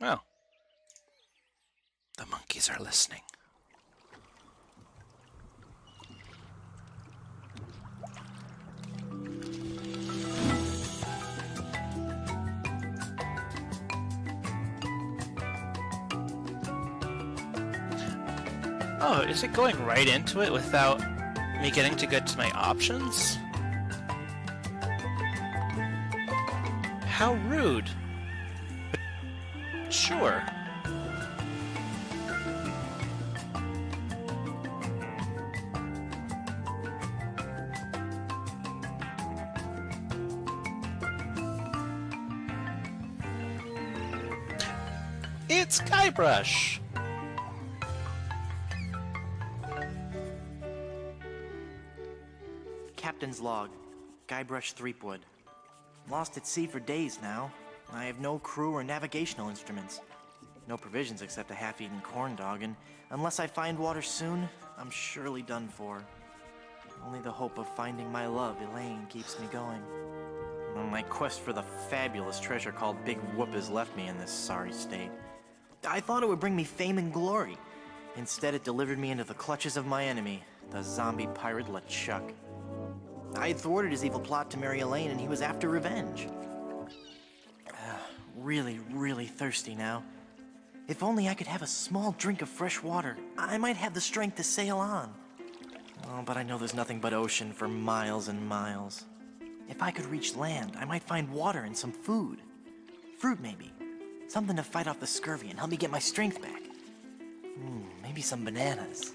Well, the monkeys are listening. Oh, is it going right into it without me getting to get to my options? How rude. But sure. It's Guybrush! Captain's log. Guybrush Threepwood. Lost at sea for days now. I have no crew or navigational instruments. No provisions except a half-eaten corn dog, and unless I find water soon, I'm surely done for. Only the hope of finding my love, Elaine, keeps me going. My quest for the fabulous treasure called Big Whoop has left me in this sorry state. I thought it would bring me fame and glory. Instead, it delivered me into the clutches of my enemy, the zombie pirate LeChuck. I had thwarted his evil plot to marry Elaine, and he was after revenge. Really thirsty now. If only I could have a small drink of fresh water, I might have the strength to sail on. Oh, but I know there's nothing but ocean for miles and miles. If I could reach land, I might find water and some food. Fruit, maybe. Something to fight off the scurvy and help me get my strength back. Maybe some bananas.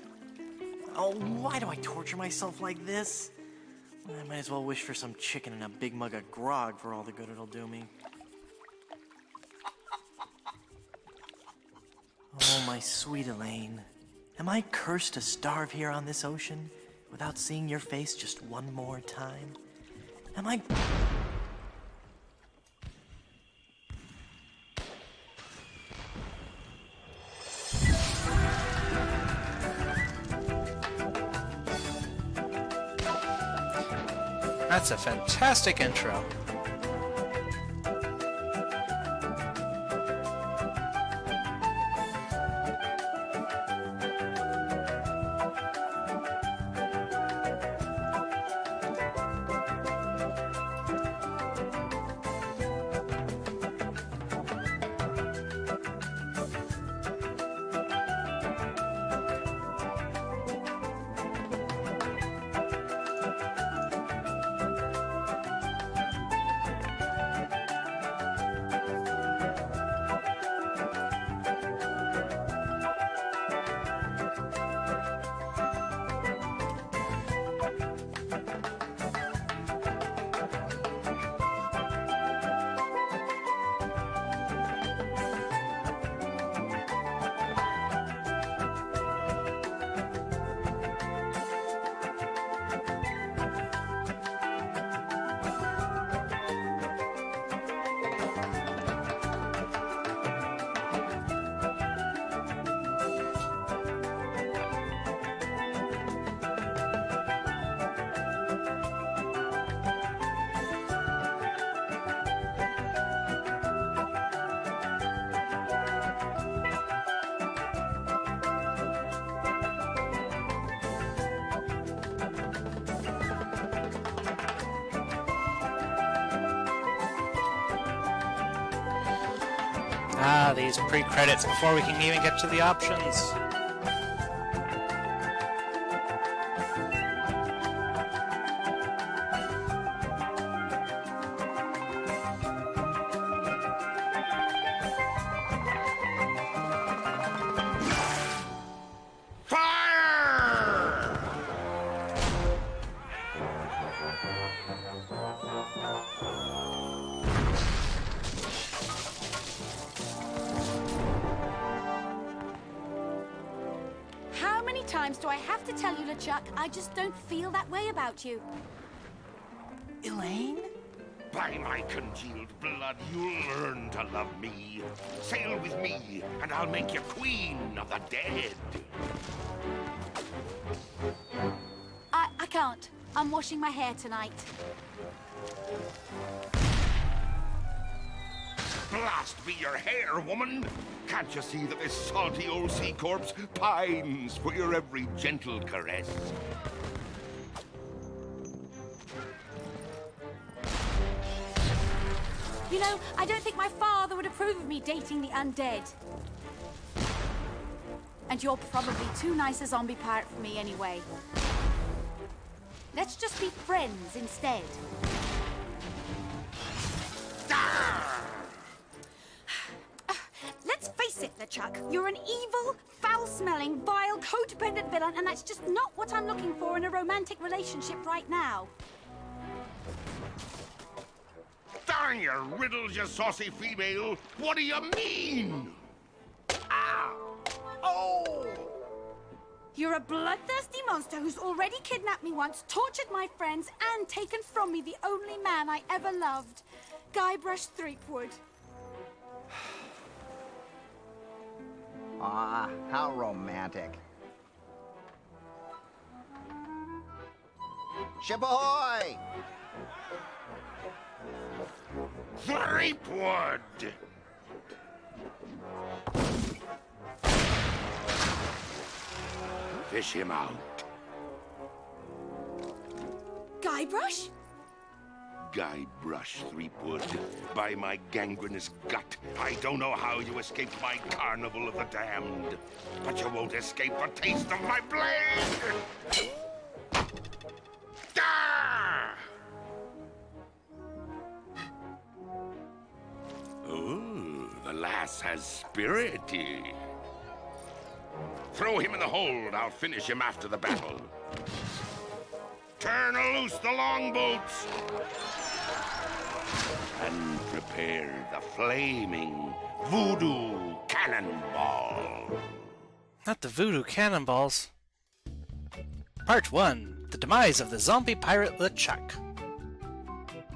Oh, why do I torture myself like this? I might as well wish for some chicken and a big mug of grog for all the good it'll do me. Oh, my sweet Elaine. Am I cursed to starve here on this ocean without seeing your face just one more time? Am I... That's a fantastic intro. Ah, these pre-credits before we can even get to the options. Times do I have to tell you, LeChuck, I just don't feel that way about you. Elaine? By my congealed blood, you'll learn to love me. Sail with me, and I'll make you queen of the dead. I can't. I'm washing my hair tonight. Blast be your hair, woman! Can't you see that this salty old sea corpse pines for your every gentle caress? You know, I don't think my father would approve of me dating the undead. And you're probably too nice a zombie pirate for me anyway. Let's just be friends instead. Let's face it, LeChuck. You're an evil, foul-smelling, vile, codependent villain, and that's just not what I'm looking for in a romantic relationship right now. Darn your riddles, you saucy female! What do you mean? Ah! Oh! You're a bloodthirsty monster who's already kidnapped me once, tortured my friends, and taken from me the only man I ever loved, Guybrush Threepwood. Ah, how romantic. Ship ahoy! Threepwood! Fish him out. Guybrush? Guybrush Threepwood, by my gangrenous gut, I don't know how you escaped my carnival of the damned, but you won't escape the taste of my blade! Ah! Ooh, the lass has spirity. Throw him in the hold. I'll finish him after the battle. Turn loose the longboats. And prepare the flaming voodoo cannonball. Not the voodoo cannonballs. Part 1. The Demise of the Zombie Pirate LeChuck.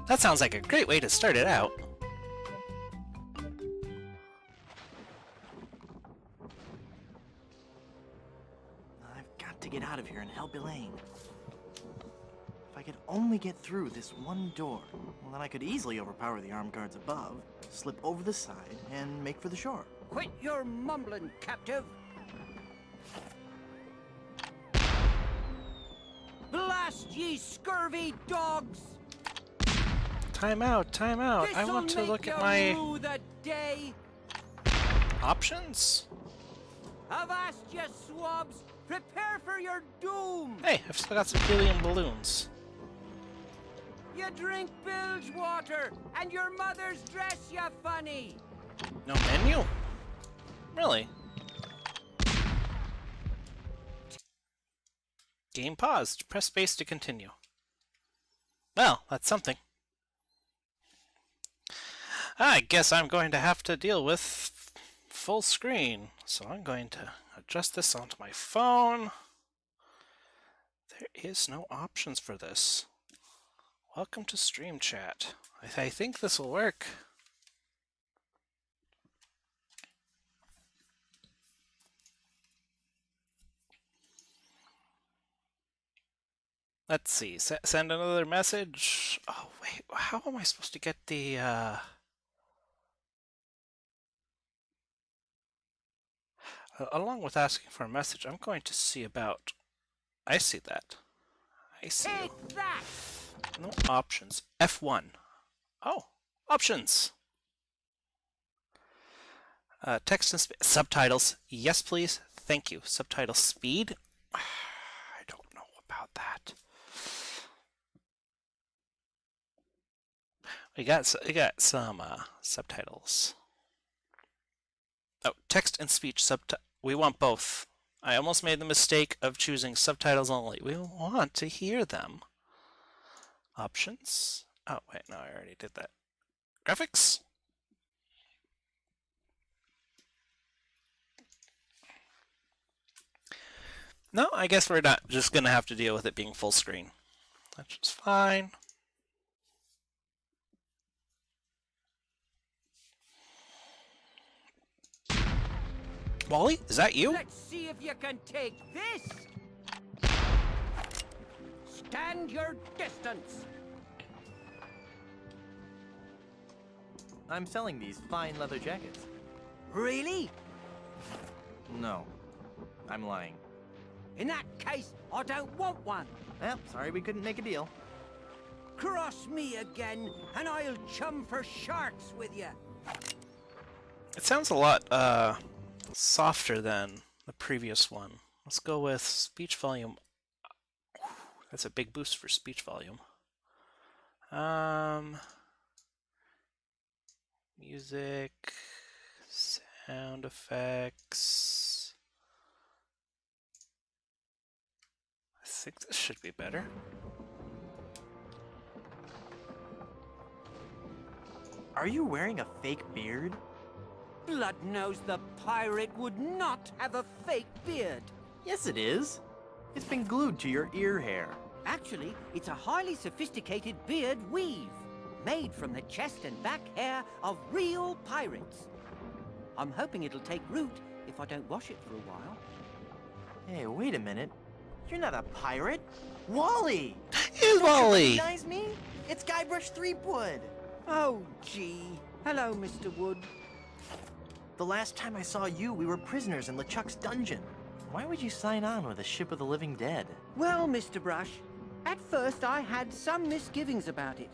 That sounds like a great way to start it out. I've got to get out of here and help Elaine. If I could only get through this one door, well, then I could easily overpower the armed guards above, slip over the side, and make for the shore. Quit your mumbling, captive! Blast ye scurvy dogs! Time out, time out. I This'll want to make look at you my rue the day. options. Avast, ye swabs! Prepare for your doom! Hey, I've still got some helium balloons. You drink bilge water, and your mother's dress you funny! No menu? Really? Game paused. Press space to continue. Well, that's something. I guess I'm going to have to deal with full screen. So I'm going to adjust this onto my phone. There is no options for this. Welcome to Stream Chat. I think this will work. Let's see. Send another message. Oh, wait. How am I supposed to get the... Along with asking for a message, I'm going to see about... I see that. I see. Take that! No options. F1. Oh, options. Text and subtitles. Yes, please. Thank you. Subtitle speed. I don't know about that. We got some subtitles. Oh, text and speech subtitles. We want both. I almost made the mistake of choosing subtitles only. We want to hear them. Options. Oh, wait, no, I already did that. Graphics. No, I guess we're not just going to have to deal with it being full screen. That's just fine. Wally, is that you? Let's see if you can take this! Stand your distance! I'm selling these fine leather jackets. Really? No, I'm lying. In that case, I don't want one. Well, sorry we couldn't make a deal. Cross me again, and I'll chum for sharks with you. It sounds a lot softer than the previous one. Let's go with speech volume. That's a big boost for speech volume. Music, sound effects. I think this should be better. Are you wearing a fake beard? Blood knows the pirate would not have a fake beard. Yes, it is. It's been glued to your ear hair. Actually, it's a highly sophisticated beard weave, made from the chest and back hair of real pirates. I'm hoping it'll take root if I don't wash it for a while. Hey, wait a minute. You're not a pirate. Wally! Hey, Wally! Recognize me? It's Guybrush Threepwood. Oh, gee. Hello, Mr. Wood. The last time I saw you, we were prisoners in LeChuck's dungeon. Why would you sign on with a ship of the living dead? Well, Mr. Brush, at first I had some misgivings about it.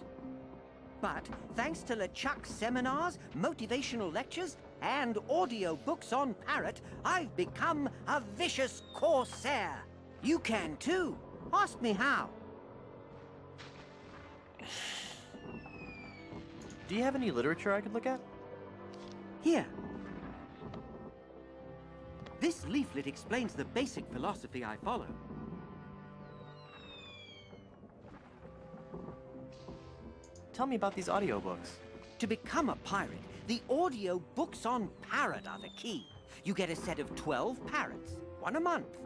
But thanks to LeChuck's seminars, motivational lectures, and audio books on Parrot, I've become a vicious corsair. You can too. Ask me how. Do you have any literature I could look at? Here. This leaflet explains the basic philosophy I follow. Tell me about these audiobooks. To become a pirate, the audio books on Parrot are the key. You get a set of 12 parrots, one a month.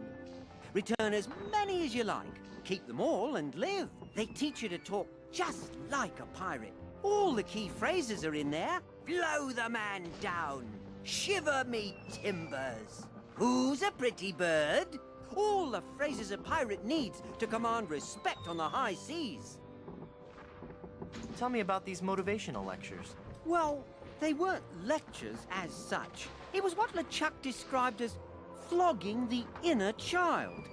Return as many as you like. Keep them all and live. They teach you to talk just like a pirate. All the key phrases are in there. Blow the man down. Shiver me timbers. Who's a pretty bird? All the phrases a pirate needs to command respect on the high seas. Tell me about these motivational lectures. Well, they weren't lectures as such. It was what LeChuck described as flogging the inner child.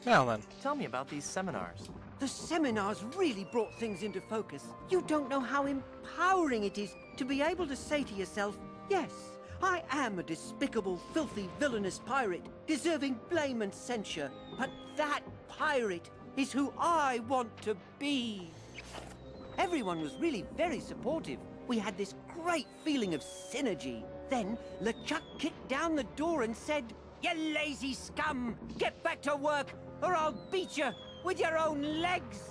Now then. Tell me about these seminars. The seminars really brought things into focus. You don't know how empowering it is to be able to say to yourself, yes, I am a despicable, filthy, villainous pirate, deserving blame and censure, but that pirate is who I want to be. Everyone was really very supportive. We had this great feeling of synergy. Then LeChuck kicked down the door and said, "You lazy scum! Get back to work, or I'll beat you with your own legs!"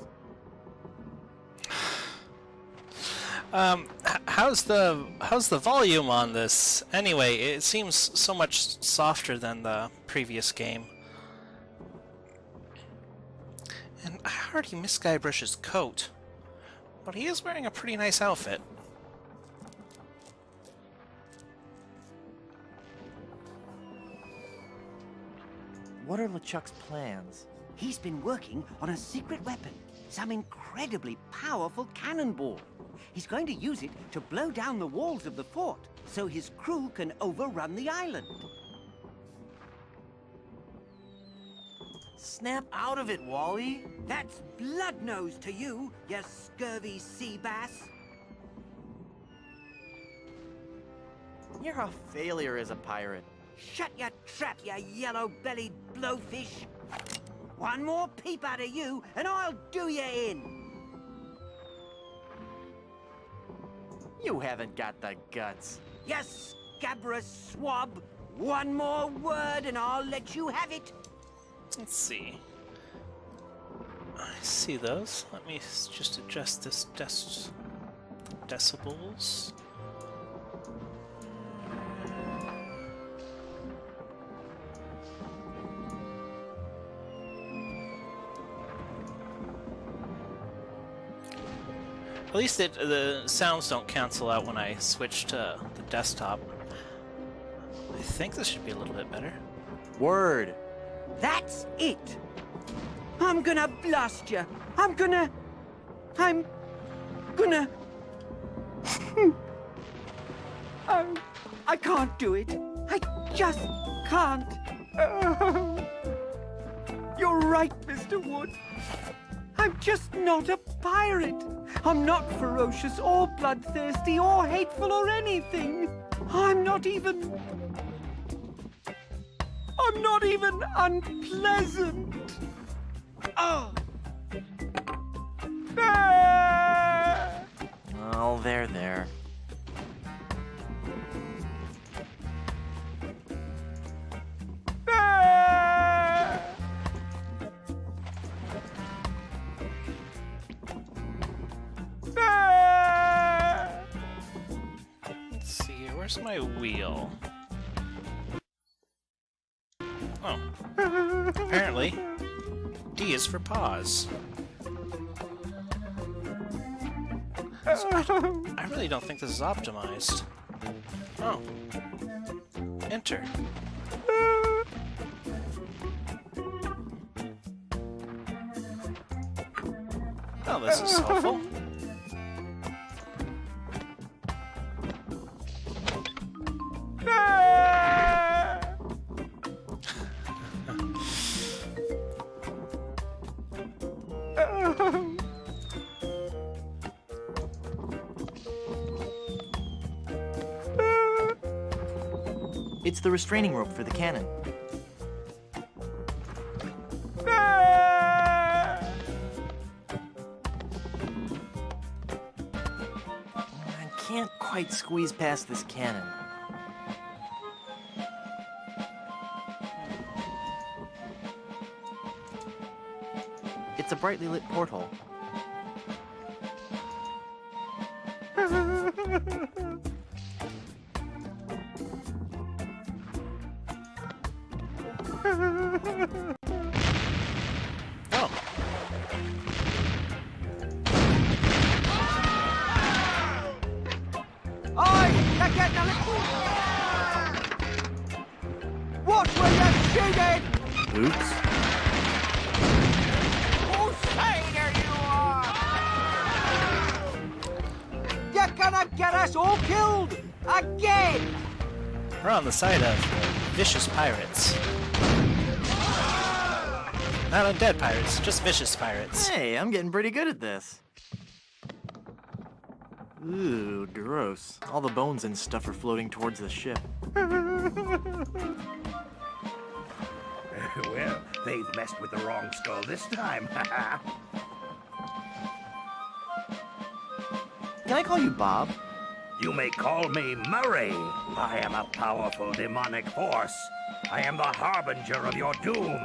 How's the volume on this? Anyway, it seems so much softer than the previous game. And I already missed Guybrush's coat, but he is wearing a pretty nice outfit. What are LeChuck's plans? He's been working on a secret weapon, some incredibly powerful cannonball. He's going to use it to blow down the walls of the fort, so his crew can overrun the island. Snap out of it, Wally! That's blood nose to you, you scurvy sea bass. You're a failure as a pirate. Shut your trap, you yellow-bellied blowfish. One more peep out of you, and I'll do you in. You haven't got the guts. You scabrous swab. One more word, and I'll let you have it. Let's see. I see those. Let me just adjust this decibels. At least the sounds don't cancel out when I switch to the desktop. I think this should be a little bit better. Word! That's it. I'm gonna blast you. I'm gonna... Oh, I can't do it. I just can't. Oh. You're right, Mr. Wood. I'm just not a pirate. I'm not ferocious or bloodthirsty or hateful or anything. I'm not even unpleasant. Oh. Ah! Oh, there. Ah! Ah! Let's see here. Where's my wheel? Oh. Apparently, D is for pause. So I really don't think this is optimized. Oh. Enter. Oh, this is helpful. Ah! Oh. It's the restraining rope for the cannon. Ah! I can't quite squeeze past this cannon. It's a brightly lit porthole. Oh. Oi! You're getting a little... What were you shooting? Oops. Crusader you are! You're gonna get us all killed! Again! We're on the side of vicious pirates. Not undead pirates, just vicious pirates. Hey, I'm getting pretty good at this. Ooh, gross. All the bones and stuff are floating towards the ship. Well, they've messed with the wrong skull this time. Can I call you Bob? You may call me Murray. I am a powerful demonic force. I am the harbinger of your doom,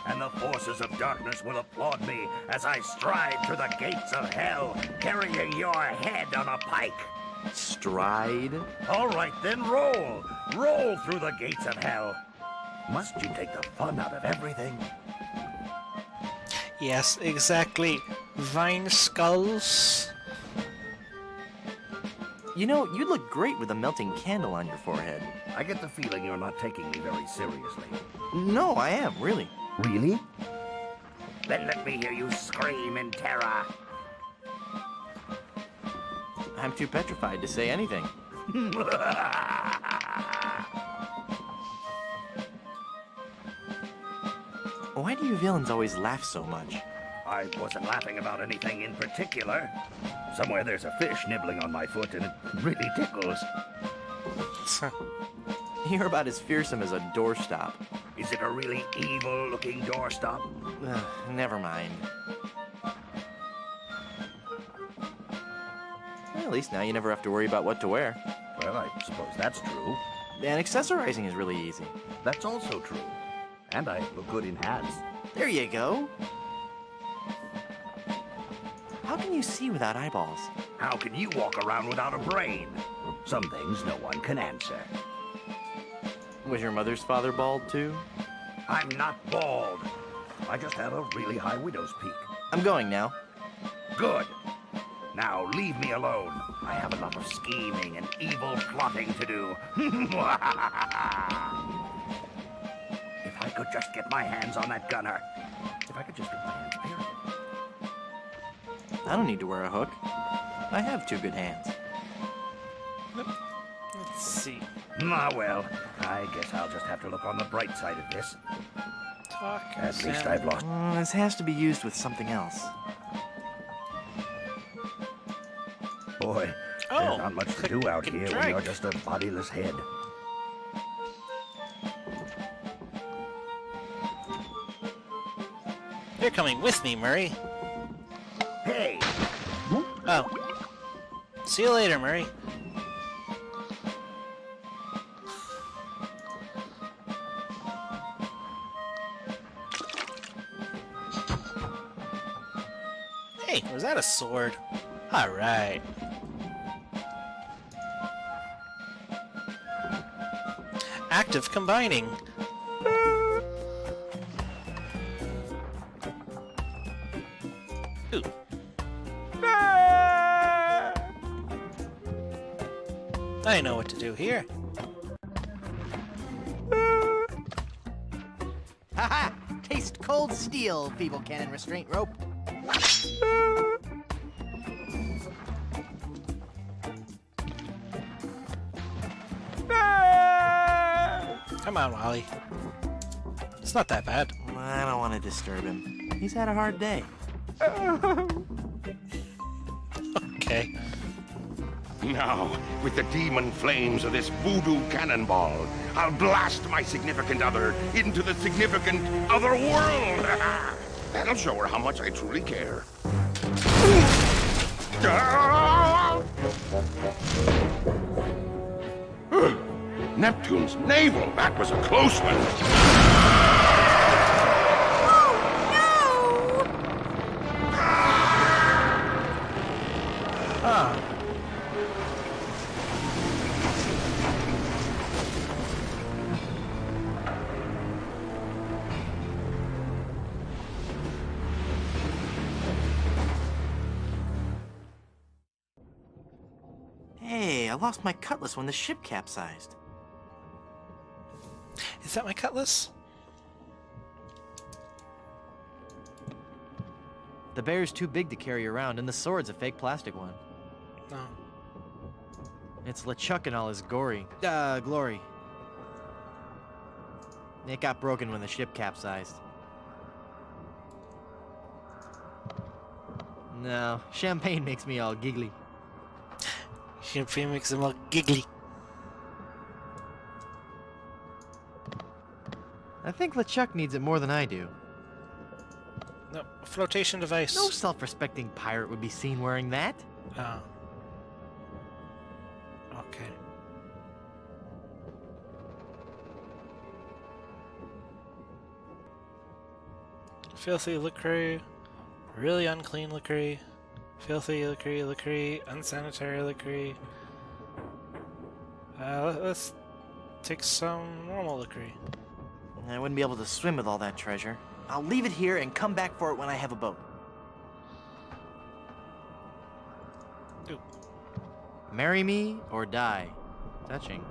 and the forces of darkness will applaud me as I stride through the gates of hell, carrying your head on a pike. Stride? All right, then roll. Roll through the gates of hell. Must you take the fun out of everything? Yes, exactly. Vine skulls. You know, you'd look great with a melting candle on your forehead. I get the feeling you're not taking me very seriously. No, I am, really. Really? Then let me hear you scream in terror. I'm too petrified to say anything. Why do you villains always laugh so much? I wasn't laughing about anything in particular. Somewhere there's a fish nibbling on my foot, and it really tickles. You're about as fearsome as a doorstop. Is it a really evil-looking doorstop? Ugh, never mind. Well, at least now you never have to worry about what to wear. Well, I suppose that's true. And accessorizing is really easy. That's also true. And I look good in hats. There you go. How can you see without eyeballs? How can you walk around without a brain? Some things no one can answer. Was your mother's father bald too? I'm not bald. I just have a really high widow's peak. I'm going now. Good. Now leave me alone. I have a lot of scheming and evil plotting to do. If I could just get my hands on that gunner. If I could just get my hands, period. I don't need to wear a hook. I have two good hands. Let's see. Ah, well, I guess I'll just have to look on the bright side of this. Talk. At least Sam. I've lost. This has to be used with something else. Boy, Oh, there's not much to click do out and here when drag. you're just a bodiless head. You're coming with me, Murray. Hey! Oh. See you later, Murray. Hey, was that a sword? Alright. Active combining. Ooh. I know what to do here. Haha! Taste cold steel, feeble cannon restraint rope. Come on, Wally. It's not that bad. I don't want to disturb him. He's had a hard day. Okay. Now, with the demon flames of this voodoo cannonball, I'll blast my significant other into the significant other world. That'll show her how much I truly care. Neptune's navel, that was a close one. Huh. Hey, I lost my cutlass when the ship capsized. Is that my cutlass? The bear's too big to carry around, and the sword's a fake plastic one. No. It's LeChuck in all his glory. It got broken when the ship capsized. No, champagne makes me all giggly. Champagne makes him all giggly. I think LeChuck needs it more than I do. No, flotation device. No self-respecting pirate would be seen wearing that. Oh. Okay. Filthy liquor, really unclean liquor, filthy liquor, unsanitary liquor. Let's take some normal liquor. I wouldn't be able to swim with all that treasure. I'll leave it here and come back for it when I have a boat. Ooh. Marry me or die. Touching.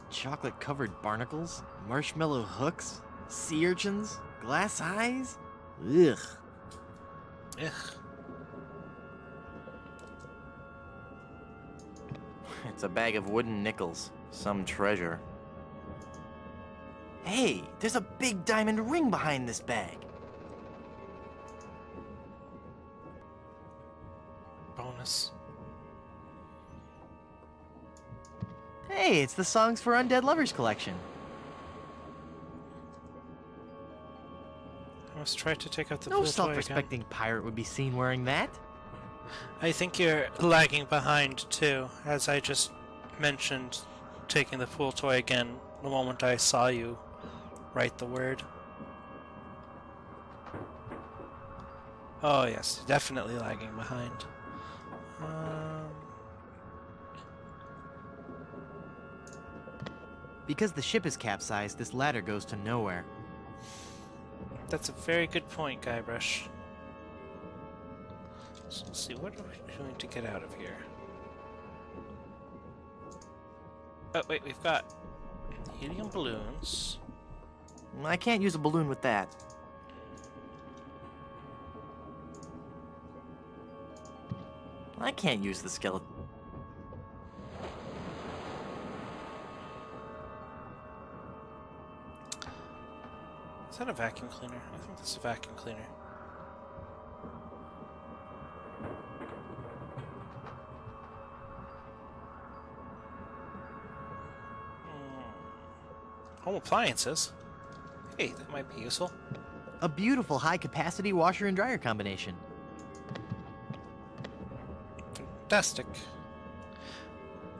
Chocolate-covered barnacles, marshmallow hooks, sea urchins, glass eyes. Ugh. Ugh. It's a bag of wooden nickels. Some treasure. Hey, there's a big diamond ring behind this bag. Bonus. Hey, it's the Songs for Undead Lovers collection. I must try to take out the No full toy again. self-respecting pirate would be seen wearing that. I think you're lagging behind too, as I just mentioned taking the pool toy again the moment I saw you write the word. Oh yes, definitely lagging behind. Because the ship is capsized, this ladder goes to nowhere. That's a very good point, Guybrush. So let's see, what are we going to get out of here? Oh wait, we've got helium balloons. I can't use a balloon with that. I can't use the skeleton. that a vacuum cleaner? I think that's a vacuum cleaner. Home appliances? Hey, that might be useful. A beautiful high-capacity washer and dryer combination. Fantastic.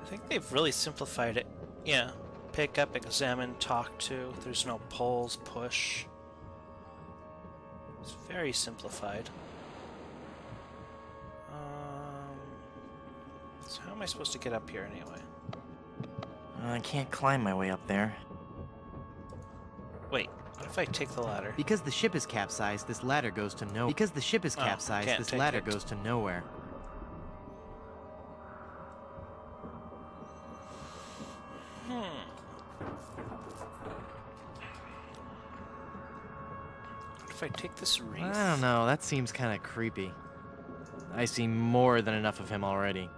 I think they've really simplified it. Yeah. Pick up, examine, talk to. There's no pulls, push. It's very simplified. So how am I supposed to get up here anyway? I can't climb my way up there. Wait, what if I take the ladder? Because the ship is capsized, this ladder goes to nowhere. Because the ship is Oh, capsized, can't this take ladder it. goes to nowhere. What if I take this wreath? I don't know, that seems kind of creepy. I see more than enough of him already.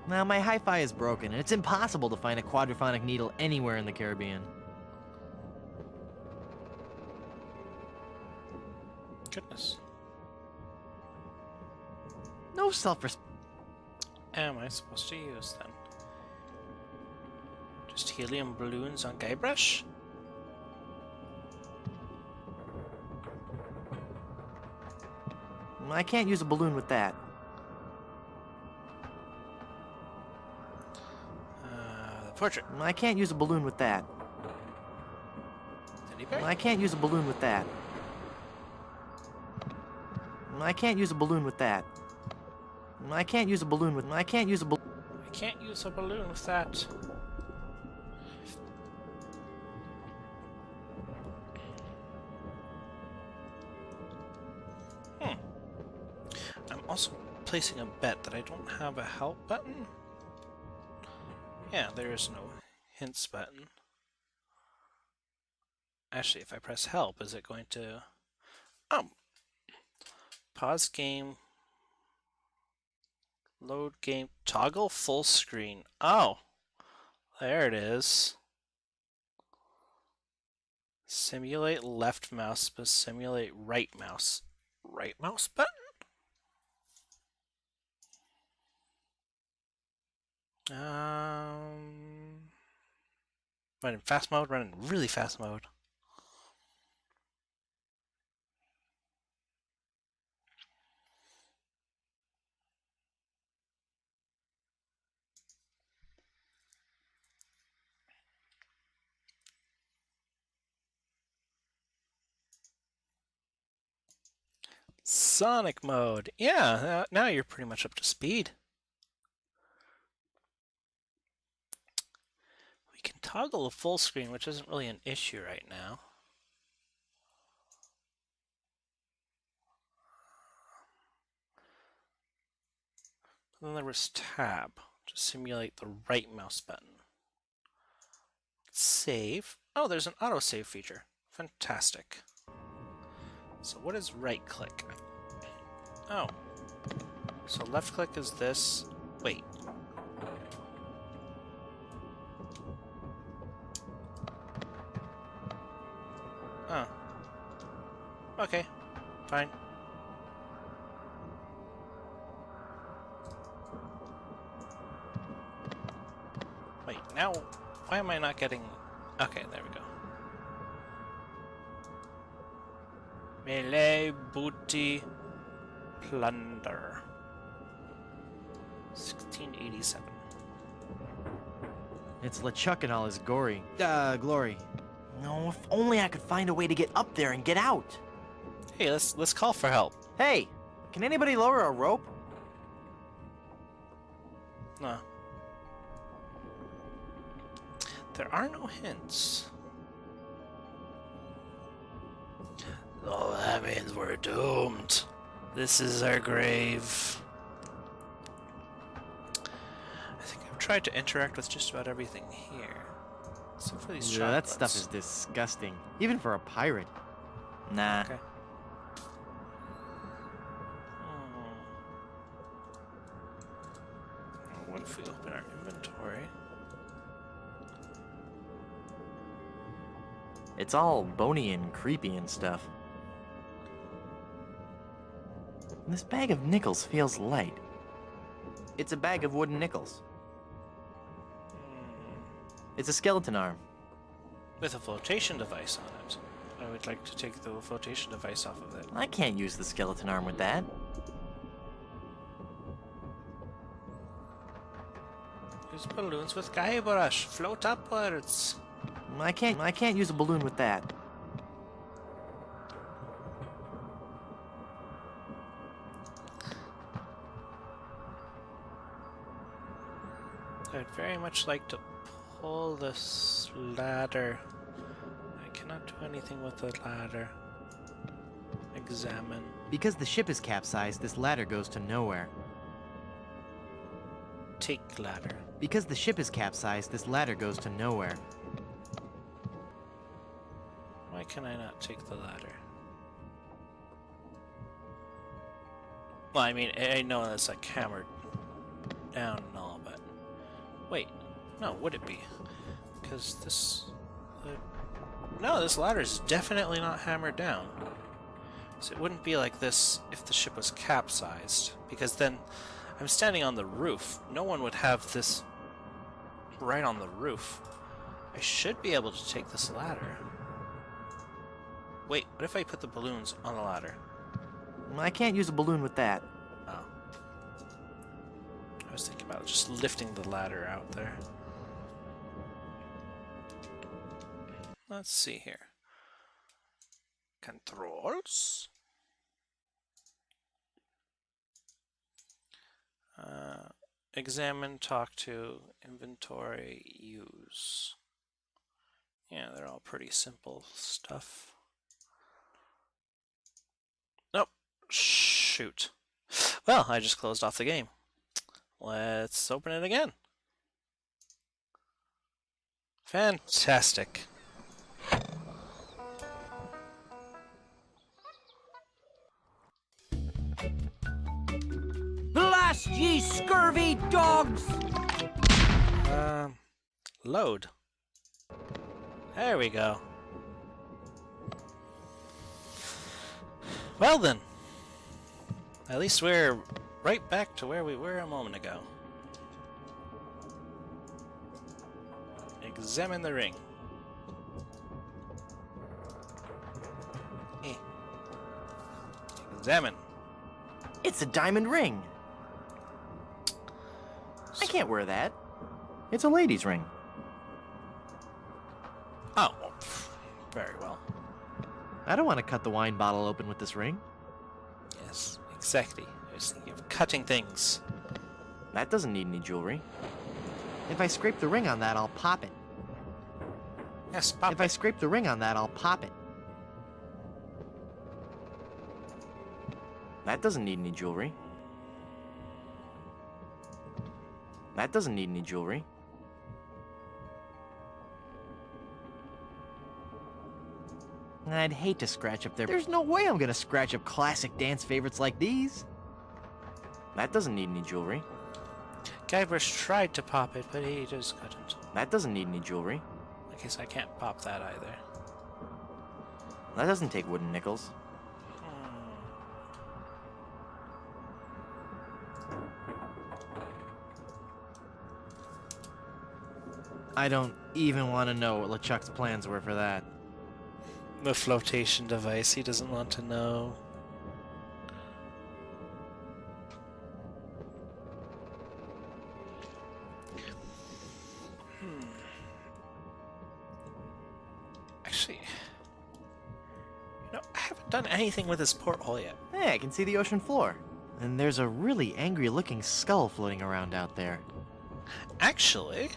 Now, my hi-fi is broken, and it's impossible to find a quadraphonic needle anywhere in the Caribbean. Goodness. No self-respect. Am I supposed to use then? Just helium balloons on Guybrush? I can't use a balloon with that. The portrait. I can't use a balloon with that. Teddy bear? I can't use a balloon with that. I can't use a balloon with that. I can't use a balloon with. I can't use a balloon. I can't use a balloon with that. I'm also placing a bet that I don't have a help button. Yeah, there is no hints button. Actually, if I press help, is it going to... Oh! Pause game. Load game. Toggle full screen. Oh! There it is. Simulate left mouse, but simulate right mouse. Right mouse button? Run in fast mode, run in really fast mode. Sonic mode. Yeah, now you're pretty much up to speed. We can toggle the full screen, which isn't really an issue right now. Then there was tab to simulate the right mouse button. Save. Oh, there's an autosave feature. Fantastic. So what is right click? Oh. So left click is this. Wait. Oh. Okay. Fine. Wait, now why am I not getting... Okay, there we go. Melee Booty Plunder. 1687. It's LeChuck in all his glory. No, if only I could find a way to get up there and get out. Hey, let's call for help. Hey, can anybody lower a rope? No. There are no hints. Oh, that means we're doomed. This is our grave. I think I've tried to interact with just about everything here. Except for these Yeah, that chocolates. stuff is disgusting. Even for a pirate. Nah. Okay. What if we open our inventory? It's all bony and creepy and stuff. This bag of nickels feels light. It's a bag of wooden nickels. It's a skeleton arm. With a flotation device on it. I would like to take the flotation device off of it. I can't use the skeleton arm with that. Use balloons with Guybrush. Float upwards. I can't use a balloon with that. I'd very much like to pull this ladder. I cannot do anything with the ladder. Examine. Because the ship is capsized, this ladder goes to nowhere. Take ladder. Because the ship is capsized, this ladder goes to nowhere. Why can I not take the ladder? Well, I mean, I know that's like hammered down and all, but wait, no, would it be? Because this, no, this ladder is definitely not hammered down. So it wouldn't be like this if the ship was capsized, because then I'm standing on the roof. No one would have this right on the roof. I should be able to take this ladder. Wait, what if I put the balloons on the ladder? I can't use a balloon with that. Oh. I was thinking about just lifting the ladder out there. Let's see here. Controls. Examine, talk to, inventory, use. Yeah, they're all pretty simple stuff. Nope. Shoot. Well, I just closed off the game. Let's open it again. Fantastic. Blast ye scurvy dogs! Load. There we go. Well then. At least we're right back to where we were a moment ago. Examine the ring. Examine. It's a diamond ring. I can't wear that. It's a lady's ring. Oh, well, very well. I don't want to cut the wine bottle open with this ring. Yes, exactly. I was thinking of cutting things. That doesn't need any jewelry. If I scrape the ring on that, I'll pop it. Yes, pop If I scrape the ring on that, I'll pop it. That doesn't need any jewelry. That doesn't need any jewelry. I'd hate to scratch up their... There's no way I'm gonna scratch up classic dance favorites like these. That doesn't need any jewelry. Guybrush tried to pop it, but he just couldn't. That doesn't need any jewelry. I guess I can't pop that either. That doesn't take wooden nickels. I don't even want to know what LeChuck's plans were for that. The flotation device, he doesn't want to know. Actually, I haven't done anything with this porthole yet. Hey, I can see the ocean floor. And there's a really angry-looking skull floating around out there. Actually...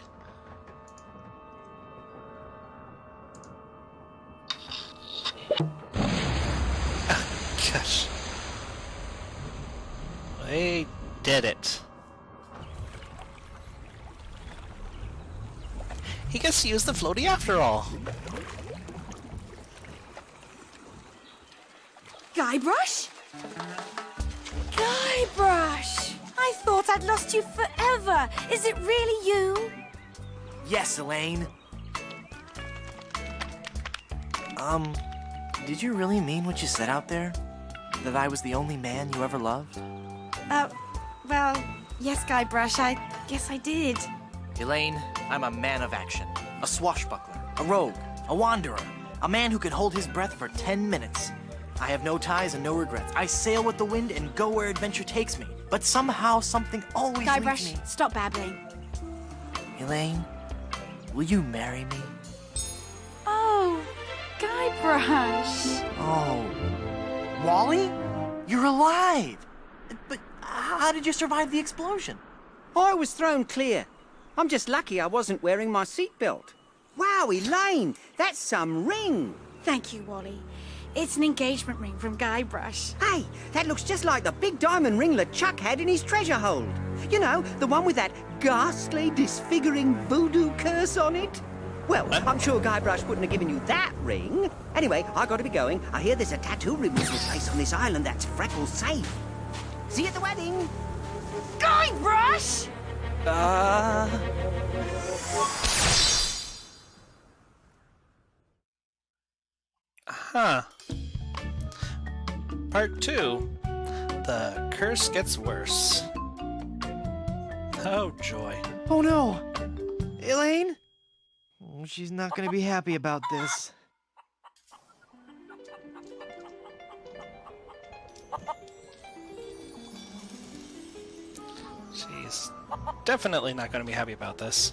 Gosh. They did it. He gets to use the floaty after all. Guybrush? Guybrush! I thought I'd lost you forever. Is it really you? Yes, Elaine. Did you really mean what you said out there? That I was the only man you ever loved? Well, yes, Guybrush, I guess I did. Elaine, I'm a man of action. A swashbuckler, a rogue, a wanderer, a man who can hold his breath for 10 minutes. I have no ties and no regrets. I sail with the wind and go where adventure takes me. But somehow, something always leads Guybrush, me. stop babbling. Elaine, will you marry me? Oh, Guybrush. Oh. Wally? You're alive! But how did you survive the explosion? I was thrown clear. I'm just lucky I wasn't wearing my seatbelt. Wow, Elaine, that's some ring. Thank you, Wally. It's an engagement ring from Guybrush. Hey, that looks just like the big diamond ringlet Chuck had in his treasure hold. You know, the one with that ghastly, disfiguring voodoo curse on it. Well, I'm sure Guybrush wouldn't have given you that ring. Anyway, I gotta be going. I hear there's a tattoo removal place on this island that's Freckles safe. See you at the wedding. Guybrush! Huh. Part 2. The curse gets worse. Oh, joy. Oh no! Elaine? Oh, she's not gonna be happy about this. She's definitely not going to be happy about this.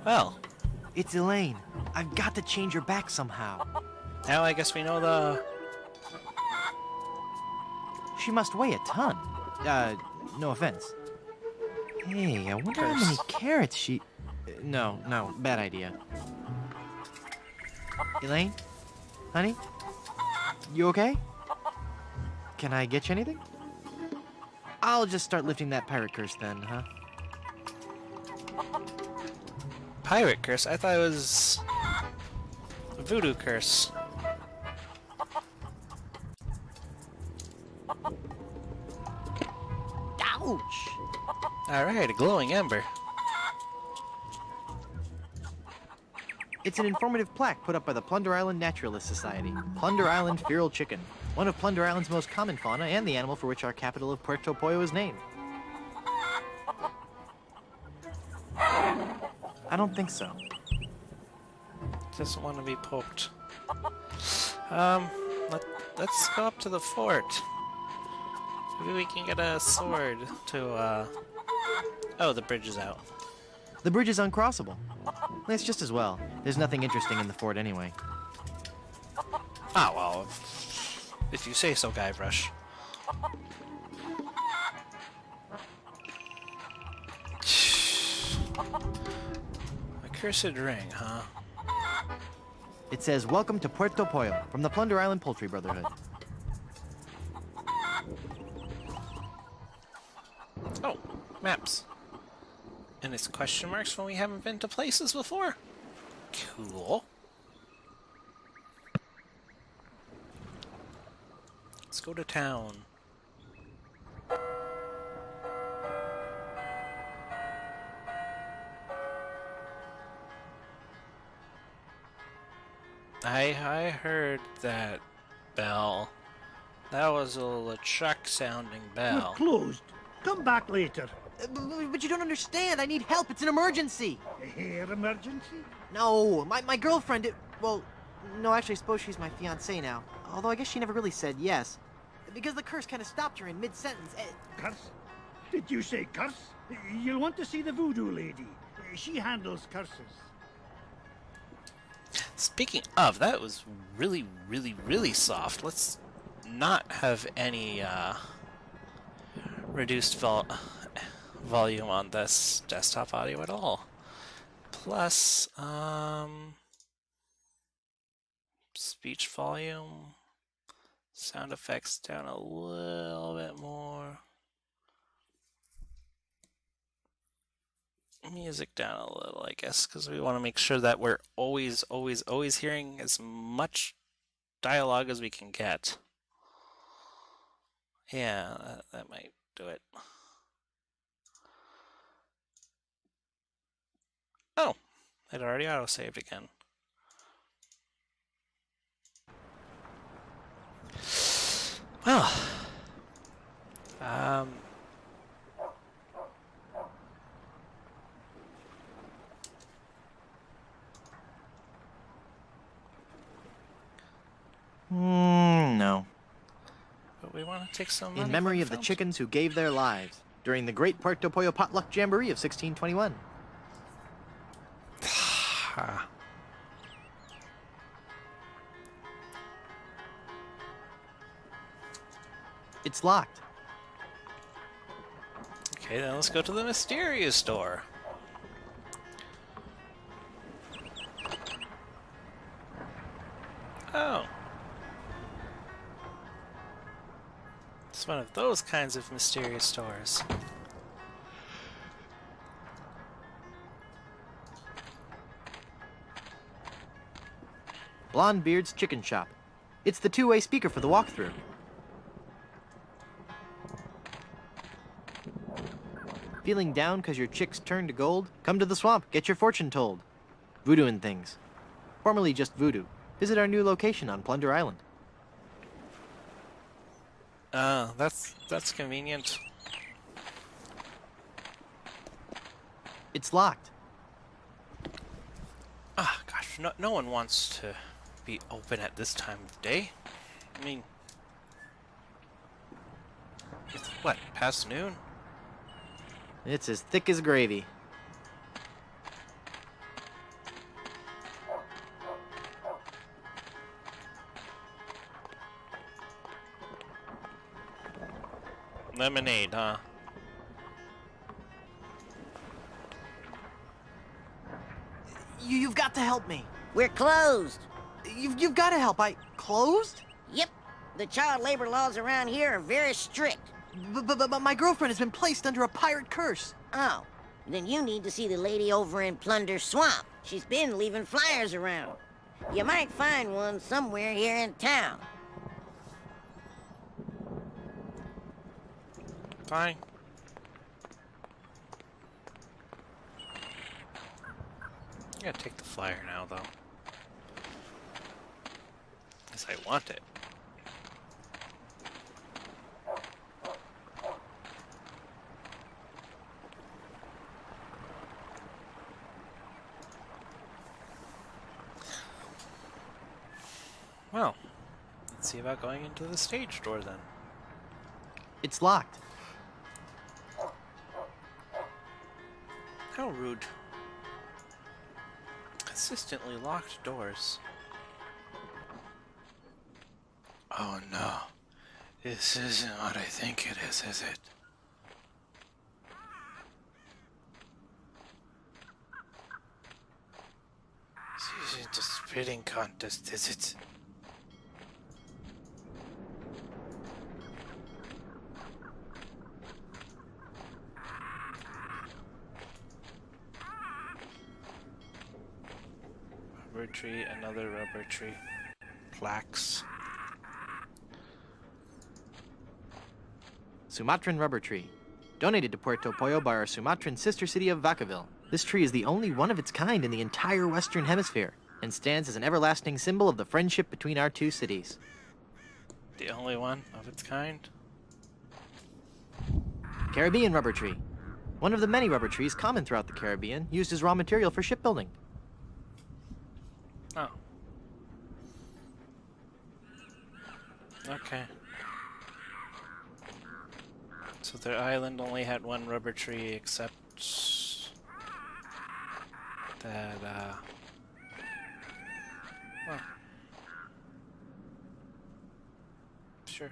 Well, It's Elaine. I've got to change her back somehow. now I guess we know the... She must weigh a ton. No offense. Hey, I wonder how many carrots she... No, bad idea. Elaine? Honey? You okay? Can I get you anything? I'll just start lifting that pirate curse then, huh? Pirate curse? I thought it was... voodoo curse. Ouch! Alright, a glowing ember. It's an informative plaque put up by the Plunder Island Naturalist Society. Plunder Island feral chicken. One of Plunder Island's most common fauna and the animal for which our capital of Puerto Pollo is named. I don't think so. Doesn't want to be poked. Let's go up to the fort. Maybe we can get a sword to, Oh, the bridge is out. The bridge is uncrossable. It's just as well. There's nothing interesting in the fort anyway. Ah, well, if you say so, Guybrush. A cursed ring, huh? It says, "Welcome to Puerto Pollo from the Plunder Island Poultry Brotherhood." Oh, maps. And it's question marks when we haven't been to places before. Cool. Let's go to town. I heard that bell. That was a LeChuck sounding bell. We're closed. Come back later. But you don't understand. I need help. It's an emergency. Air emergency? No, my girlfriend, well, no, actually, I suppose she's my fiancée now. Although I guess she never really said yes. Because the curse kind of stopped her in mid-sentence. Curse? Did you say curse? You'll want to see the voodoo lady. She handles curses. Speaking of, that was really, really, really soft. Let's not have any reduced volume on this desktop audio at all. Plus, speech volume, sound effects down a little bit more. Music down a little, I guess, because we want to make sure that we're always hearing as much dialogue as we can get. Yeah, that might do it. Oh, it already autosaved again. Well, No. but we want to take some money In from memory the of the films. chickens who gave their lives during the Great Puerto Pollo Potluck Jamboree of 1621. Ah. It's locked. Okay, then let's go to the mysterious door. Oh. It's one of those kinds of mysterious doors. Blondebeard's Chicken Shop. It's the two-way speaker for the walkthrough. Feeling down because your chicks turned to gold? Come to the swamp, get your fortune told. Voodoo and things. Formerly just Voodoo. Visit our new location on Plunder Island. That's convenient. It's locked. Ah, gosh, no one wants to be open at this time of day. I mean, it's what, past noon? It's as thick as gravy. Lemonade, huh? You've got to help me. We're closed. You've got to help. Closed? Yep. The child labor laws around here are very strict. But my girlfriend has been placed under a pirate curse. Oh, then you need to see the lady over in Plunder Swamp. She's been leaving flyers around. You might find one somewhere here in town. Fine. I gotta take the flyer now, though. Because I want it. Well, let's see about going into the stage door then. It's locked. How rude. Consistently locked doors. Oh no. This isn't what I think it is it? This isn't a spitting contest, is it? Rubber tree, another rubber tree. Plaques. Sumatran rubber tree. Donated to Puerto Pollo by our Sumatran sister city of Vacaville. This tree is the only one of its kind in the entire Western Hemisphere, and stands as an everlasting symbol of the friendship between our two cities. The only one of its kind? Caribbean rubber tree. One of the many rubber trees common throughout the Caribbean, used as raw material for shipbuilding. Oh. Okay. So their island only had one rubber tree, except that, well, sure.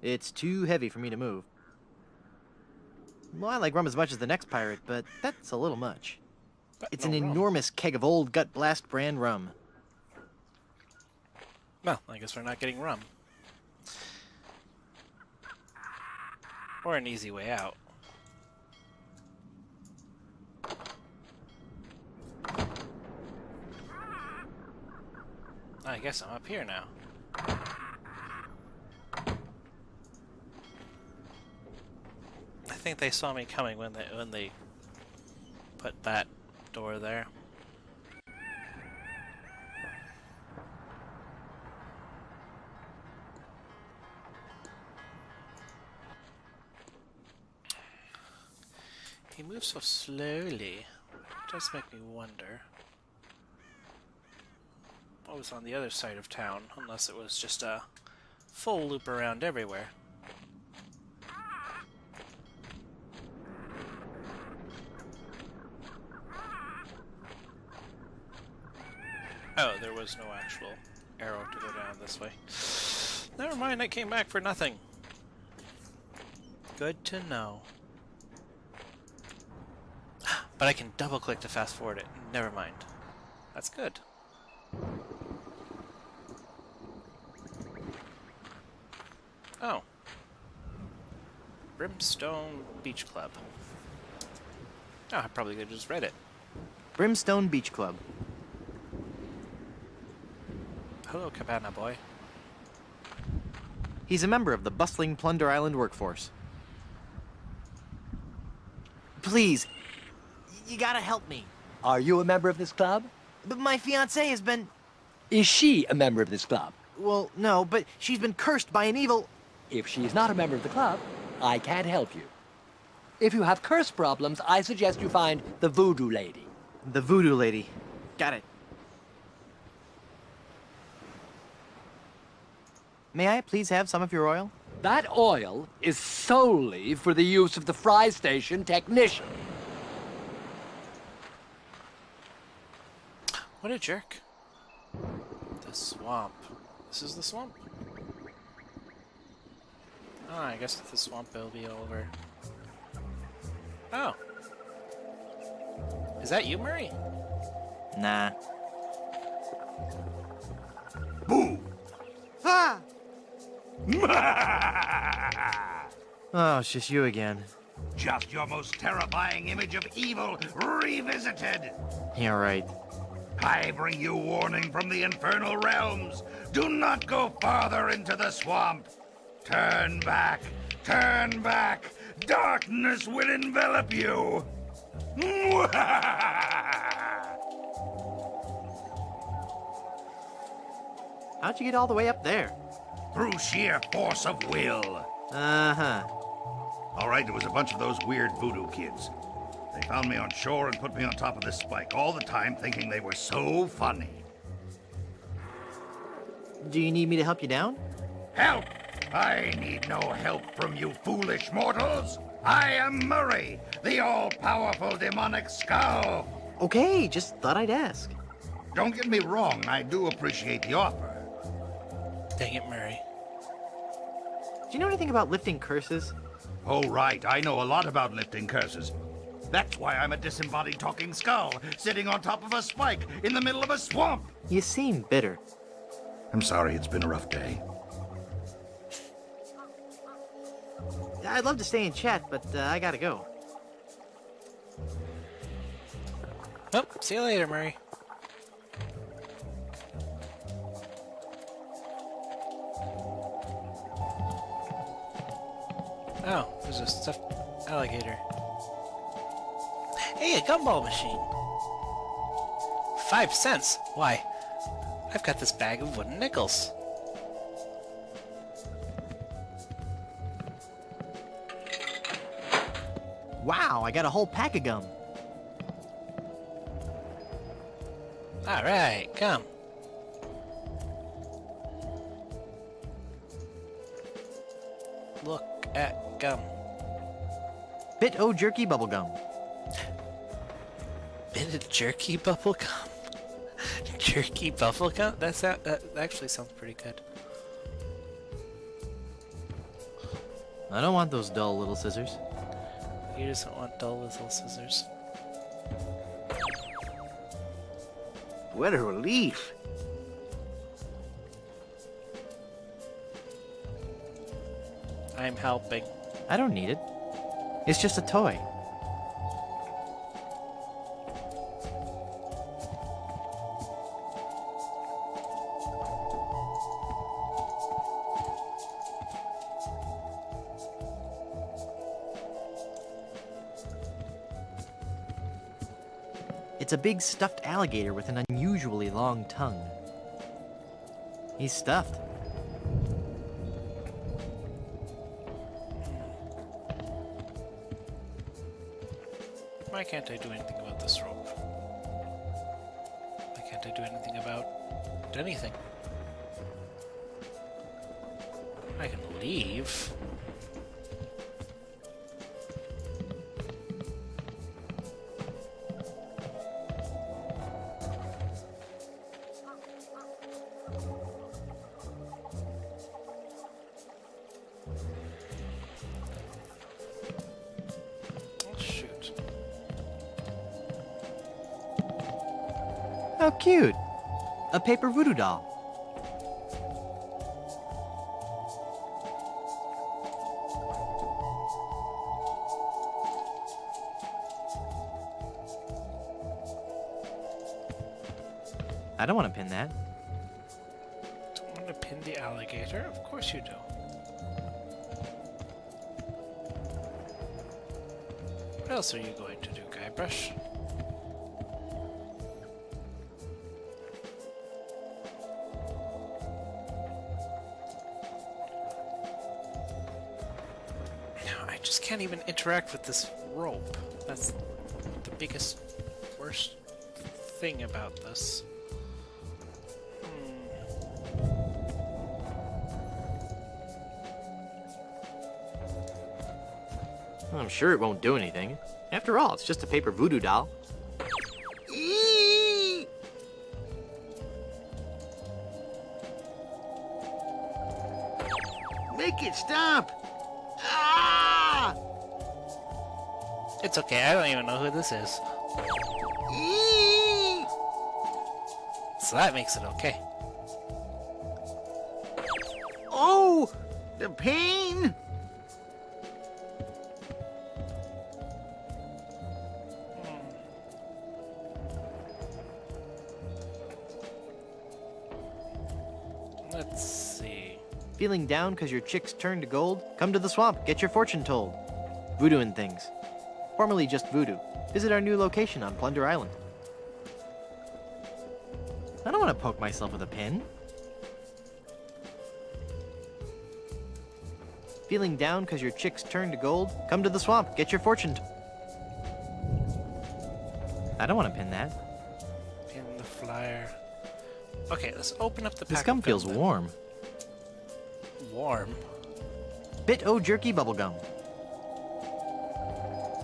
It's too heavy for me to move. Well, I like rum as much as the next pirate, but that's a little much. But It's no an rum. enormous keg of old Gut Blast brand rum. Well, I guess we're not getting rum. Or an easy way out. I guess I'm up here now. I think they saw me coming when they put that door there. He moves so slowly. It does make me wonder what was on the other side of town, unless it was just a full loop around everywhere. Oh, there was no actual arrow to go down this way. Never mind, I came back for nothing. Good to know. But I can double click to fast forward it. Never mind. That's good. Oh. Brimstone Beach Club. Oh, I probably could have just read it. Brimstone Beach Club. Hello, Cabana Boy. He's a member of the bustling Plunder Island workforce. Please, you gotta help me. Are you a member of this club? But my fiancée has been... Is she a member of this club? Well, no, but she's been cursed by an evil... If she is not a member of the club, I can't help you. If you have curse problems, I suggest you find the Voodoo Lady. The Voodoo Lady. Got it. May I please have some of your oil? That oil is solely for the use of the Fry Station technician. What a jerk. The swamp. This is the swamp? Oh, I guess the swamp will be over. Oh. Is that you, Murray? Nah. Boo! Ah! Oh, it's just you again. Just your most terrifying image of evil revisited. Yeah, right. I bring you warning from the infernal realms. Do not go farther into the swamp. Turn back. Turn back. Darkness will envelop you. How'd you get all the way up there? Through sheer force of will. Uh-huh. All right, there was a bunch of those weird voodoo kids. They found me on shore and put me on top of this spike, all the time thinking they were so funny. Do you need me to help you down? Help! I need no help from you foolish mortals. I am Murray, the all-powerful demonic skull. Okay, just thought I'd ask. Don't get me wrong, I do appreciate the offer. Dang it, Murray. Do you know anything about lifting curses? Oh, right, I know a lot about lifting curses. That's why I'm a disembodied talking skull, sitting on top of a spike in the middle of a swamp. You seem bitter. I'm sorry, it's been a rough day. I'd love to stay and chat, but I gotta go. Oh, see you later, Murray. Oh, there's a stuffed alligator. Hey, a gumball machine. 5 cents? Why? I've got this bag of wooden nickels. Wow, I got a whole pack of gum. Alright, come. Look at gum. Bit-O jerky bubble gum. Bit of jerky bubblegum? Jerky bubblegum? That actually sounds pretty good. I don't want those dull little scissors. You just don't want dull little scissors. What a relief. I'm helping. I don't need it. It's just a toy. It's a big stuffed alligator with an unusually long tongue. He's stuffed. Why can't I do anything about this rope? Why can't I do anything about anything? I can leave. Oh, shoot. How cute! A paper voodoo doll. I don't want to pin that. Don't want to pin the alligator? Of course you do. What else are you going to do, Guybrush? I just can't even interact with this rope. That's the biggest, worst thing about this. I'm sure it won't do anything. After all, it's just a paper voodoo doll. Eee! Make it stop! Ah! It's okay, I don't even know who this is. Eee! So that makes it okay. Oh! The pain! Let's see. Feeling down because your chicks turned to gold? Come to the swamp, get your fortune told. Voodoo and things. Formerly just voodoo. Visit our new location on Plunder Island. I don't want to poke myself with a pin. Feeling down because your chicks turned to gold? Come to the swamp, get your fortune I don't want to pin that. Pin the flyer. Okay, let's open up the pack. This gum of feels then. warm. Warm? Bit O Jerky bubblegum.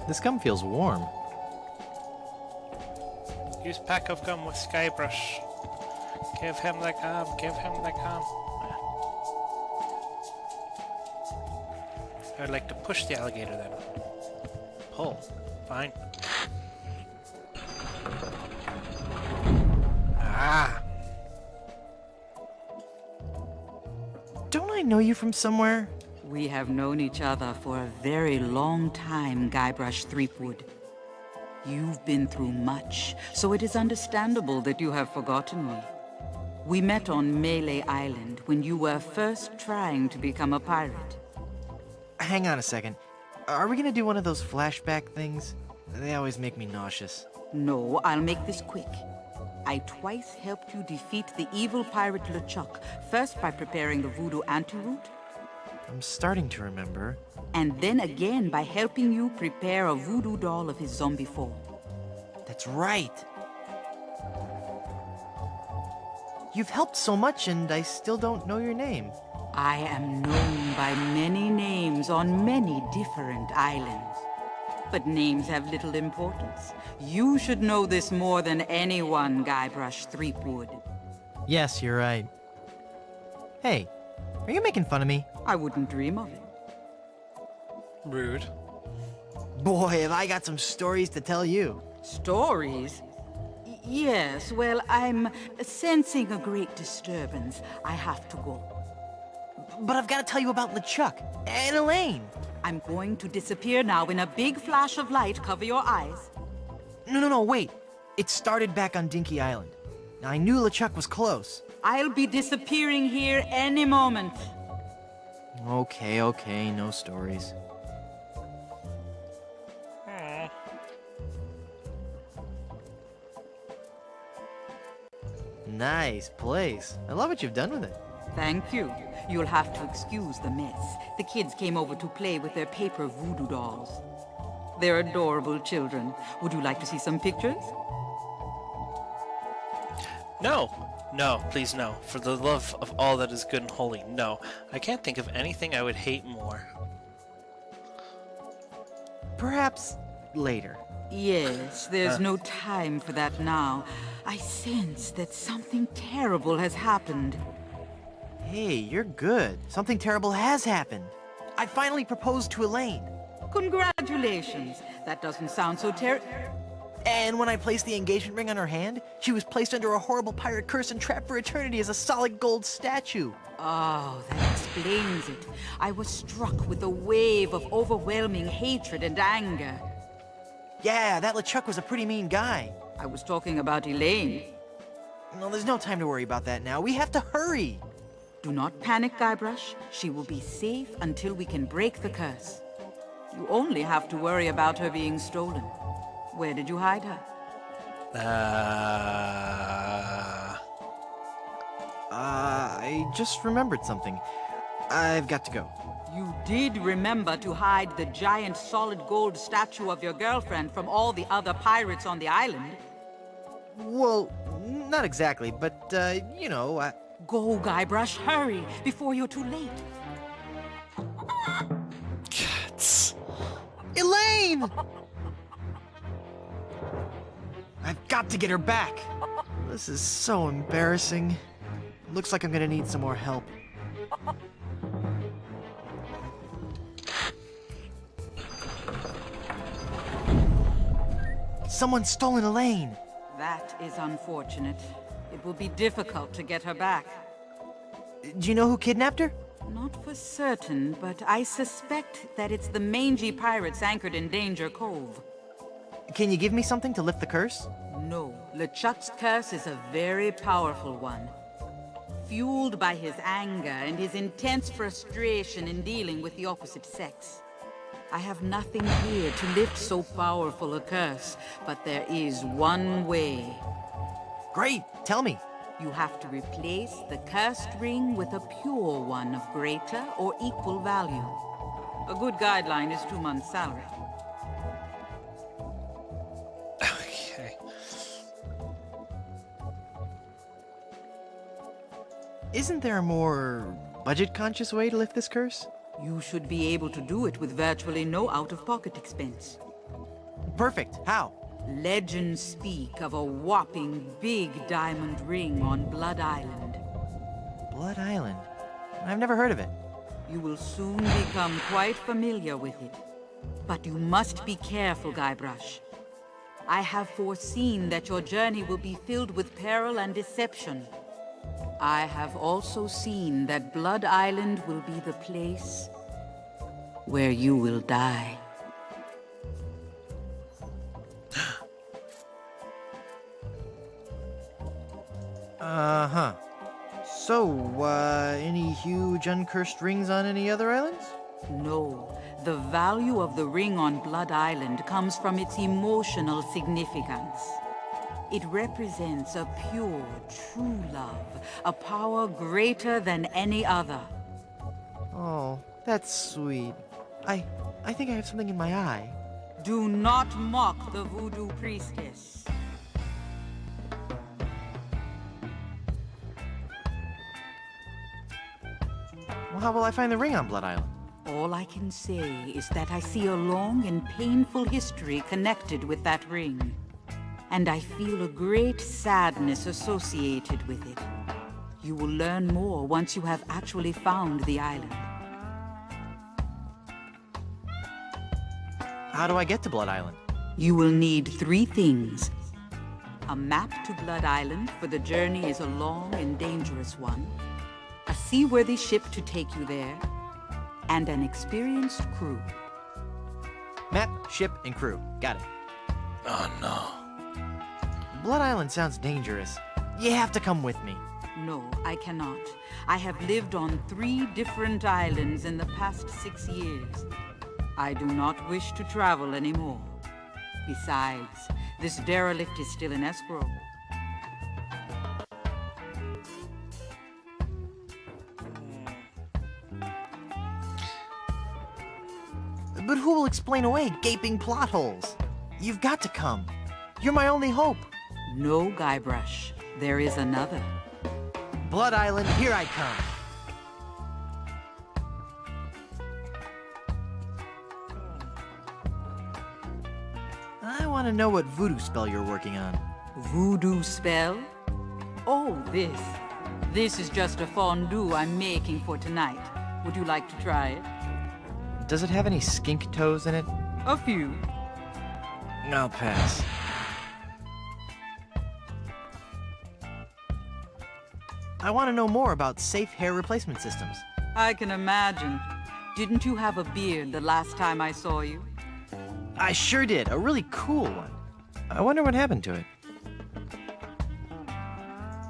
This gum feels warm. Use pack of gum with Skybrush. Give him the gum, give him the gum. I'd like to push the alligator then. Pull. Fine. Ah! Don't I know you from somewhere? We have known each other for a very long time, Guybrush Threepwood. You've been through much, so it is understandable that you have forgotten me. We met on Melee Island when you were first trying to become a pirate. Hang on a second. Are we gonna do one of those flashback things? They always make me nauseous. No, I'll make this quick. I twice helped you defeat the evil pirate LeChuck, first by preparing the voodoo antidote, I'm starting to remember. and then again by helping you prepare a voodoo doll of his zombie form. That's right. You've helped so much and I still don't know your name. I am known by many names on many different islands. But names have little importance. You should know this more than anyone, Guybrush Threepwood. Yes, you're right. Hey, are you making fun of me? I wouldn't dream of it. Rude. Boy, have I got some stories to tell you. Stories? Yes, well, I'm sensing a great disturbance. I have to go. But I've got to tell you about LeChuck and Elaine. I'm going to disappear now in a big flash of light. Cover your eyes. No, wait. It started back on Dinky Island. Now, I knew LeChuck was close. I'll be disappearing here any moment. Okay, no stories. Nice place. I love what you've done with it. Thank you. You'll have to excuse the mess. The kids came over to play with their paper voodoo dolls. They're adorable children. Would you like to see some pictures? No! No, please no. For the love of all that is good and holy, no. I can't think of anything I would hate more. Perhaps later. Yes, there's no time for that now. I sense that something terrible has happened. Hey, you're good. Something terrible has happened. I finally proposed to Elaine. Congratulations. That doesn't sound so And when I placed the engagement ring on her hand, she was placed under a horrible pirate curse and trapped for eternity as a solid gold statue. Oh, that explains it. I was struck with a wave of overwhelming hatred and anger. Yeah, that LeChuck was a pretty mean guy. I was talking about Elaine. No, there's no time to worry about that now. We have to hurry. Do not panic, Guybrush. She will be safe until we can break the curse. You only have to worry about her being stolen. Where did you hide her? I just remembered something. I've got to go. You did remember to hide the giant solid gold statue of your girlfriend from all the other pirates on the island. Well, not exactly, but, you know, Go, Guybrush, hurry, before you're too late. Cats. Elaine! I've got to get her back. This is so embarrassing. Looks like I'm gonna need some more help. Someone's stolen Elaine. That is unfortunate. It will be difficult to get her back. Do you know who kidnapped her? Not for certain, but I suspect that it's the mangy pirates anchored in Danger Cove. Can you give me something to lift the curse? No, LeChuck's curse is a very powerful one. Fueled by his anger and his intense frustration in dealing with the opposite sex. I have nothing here to lift so powerful a curse, but there is one way. Great, tell me. You have to replace the cursed ring with a pure one of greater or equal value. A good guideline is 2 months' salary. Okay. Isn't there a more budget-conscious way to lift this curse? You should be able to do it with virtually no out-of-pocket expense. Perfect. How? Legends speak of a whopping big diamond ring on Blood Island. Blood Island? I've never heard of it. You will soon become quite familiar with it. But you must be careful, Guybrush. I have foreseen that your journey will be filled with peril and deception. I have also seen that Blood Island will be the place where you will die. Uh-huh. So, any huge uncursed rings on any other islands? No. The value of the ring on Blood Island comes from its emotional significance. It represents a pure, true love, a power greater than any other. Oh, that's sweet. I think I have something in my eye. Do not mock the voodoo priestess. Well, how will I find the ring on Blood Island? All I can say is that I see a long and painful history connected with that ring. And I feel a great sadness associated with it. You will learn more once you have actually found the island. How do I get to Blood Island? You will need 3 things. A map to Blood Island, for the journey is a long and dangerous one. A seaworthy ship to take you there. And an experienced crew. Map, ship, and crew. Got it. Oh no. Blood Island sounds dangerous. You have to come with me. No, I cannot. I have lived on 3 different islands in the past 6 years. I do not wish to travel anymore. Besides, this derelict is still in escrow. who will explain away gaping plot holes? You've got to come. You're my only hope. No, Guybrush. There is another. Blood Island, here I come. I want to know what voodoo spell you're working on. Voodoo spell? Oh, this. This is just a fondue I'm making for tonight. Would you like to try it? Does it have any skink toes in it? A few. I'll pass. I want to know more about safe hair replacement systems. I can imagine. Didn't you have a beard the last time I saw you? I sure did. A really cool one. I wonder what happened to it.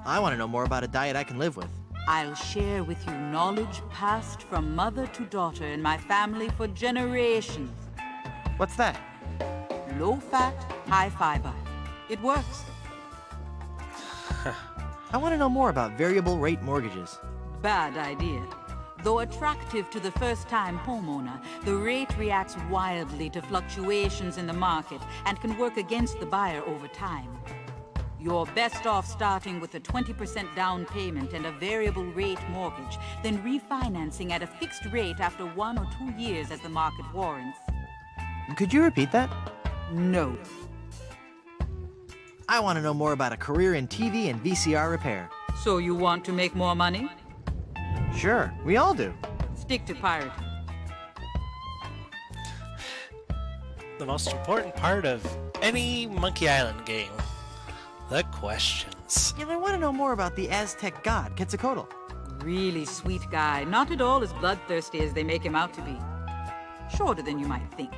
I want to know more about a diet I can live with. I'll share with you knowledge passed from mother to daughter in my family for generations. What's that? Low fat, high fiber. It works. I want to know more about variable rate mortgages. Bad idea. Though attractive to the first-time homeowner, the rate reacts wildly to fluctuations in the market and can work against the buyer over time. You're best off starting with a 20% down payment and a variable rate mortgage, then refinancing at a fixed rate after 1 or 2 years as the market warrants. Could you repeat that? No. I want to know more about a career in TV and VCR repair. So you want to make more money? Sure, we all do. Stick to pirating. The most important part of any Monkey Island game. The questions. Yeah, I want to know more about the Aztec god, Quetzalcoatl. Really sweet guy. Not at all as bloodthirsty as they make him out to be. Shorter than you might think.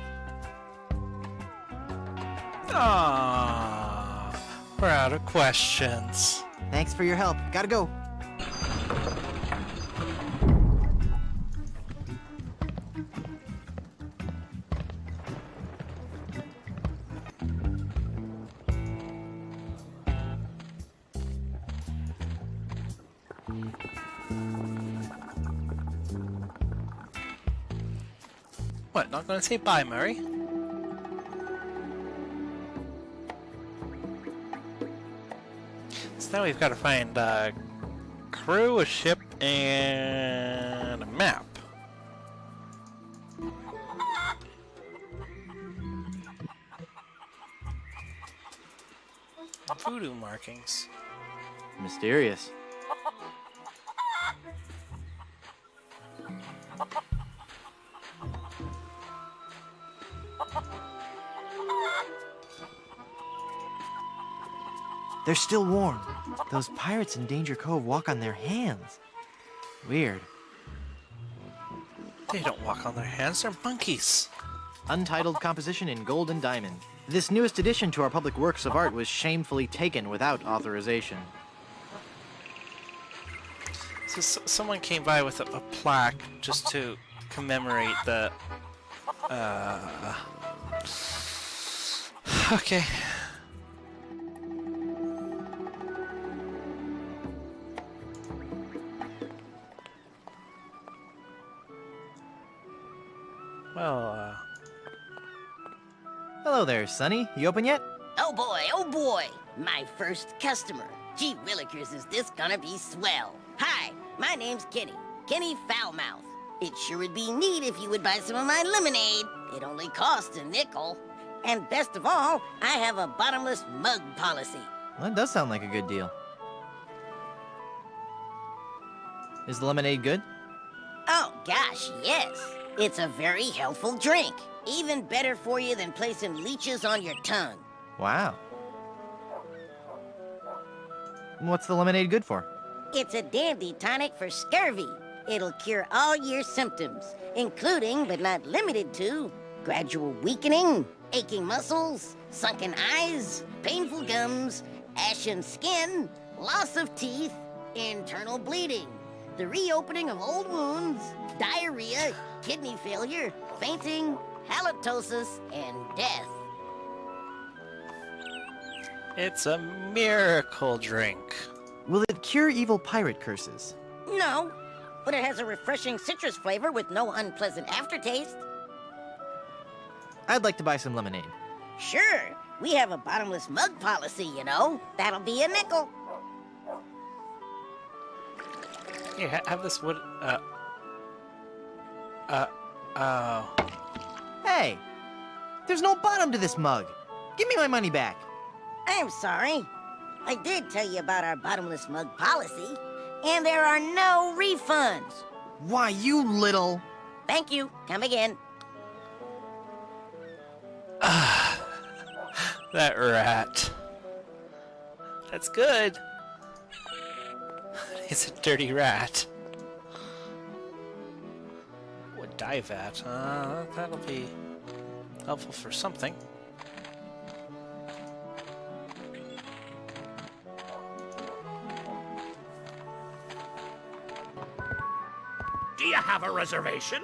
Ah, we're out of questions. Thanks for your help. Gotta go. What, not gonna say bye, Murray? So now we've got to find a crew, a ship, and a map. Voodoo markings. Mysterious. They're still warm. Those pirates in Danger Cove walk on their hands. Weird. They don't walk on their hands, they're monkeys. Untitled composition in gold and diamond. This newest addition to our public works of art was shamefully taken without authorization. So someone came by with a plaque just to commemorate the... Okay. Well, Hello there, Sonny. You open yet? Oh boy, my first customer. Gee willikers, is this gonna be swell. Hi, my name's Kenny. Kenny Foulmouth. It sure would be neat if you would buy some of my lemonade. It only costs a nickel. And best of all, I have a bottomless mug policy. Well, that does sound like a good deal. Is the lemonade good? Oh gosh, yes. It's a very healthful drink. Even better for you than placing leeches on your tongue. Wow. What's the lemonade good for? It's a dandy tonic for scurvy. It'll cure all your symptoms, including, but not limited to, gradual weakening, aching muscles, sunken eyes, painful gums, ashen skin, loss of teeth, internal bleeding, the reopening of old wounds, diarrhea, kidney failure, fainting, halitosis, and death. it's a miracle drink. Will it cure evil pirate curses? No, but it has a refreshing citrus flavor with no unpleasant aftertaste. I'd like to buy some lemonade. Sure, we have a bottomless mug policy, you know. That'll be a nickel. Here, have this wood. Oh. Hey! There's no bottom to this mug! Give me my money back! I'm sorry. I did tell you about our bottomless mug policy, and there are no refunds. Why, you little... Thank you. Come again. That rat. That's good. He's a dirty rat. Would dive at. That'll be helpful for something. Do you have a reservation?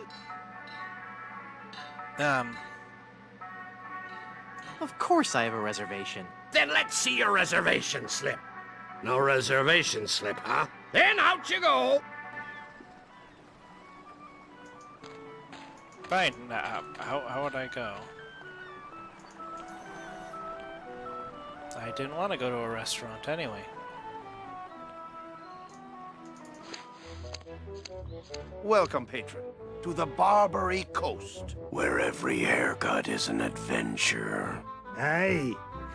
Of course I have a reservation. Then let's see your reservation slip. No reservation slip, huh? Then out you go! Fine. How would I go? I didn't want to go to a restaurant anyway. Welcome, patron, to the Barbary Coast, where every haircut is an adventure. Aye,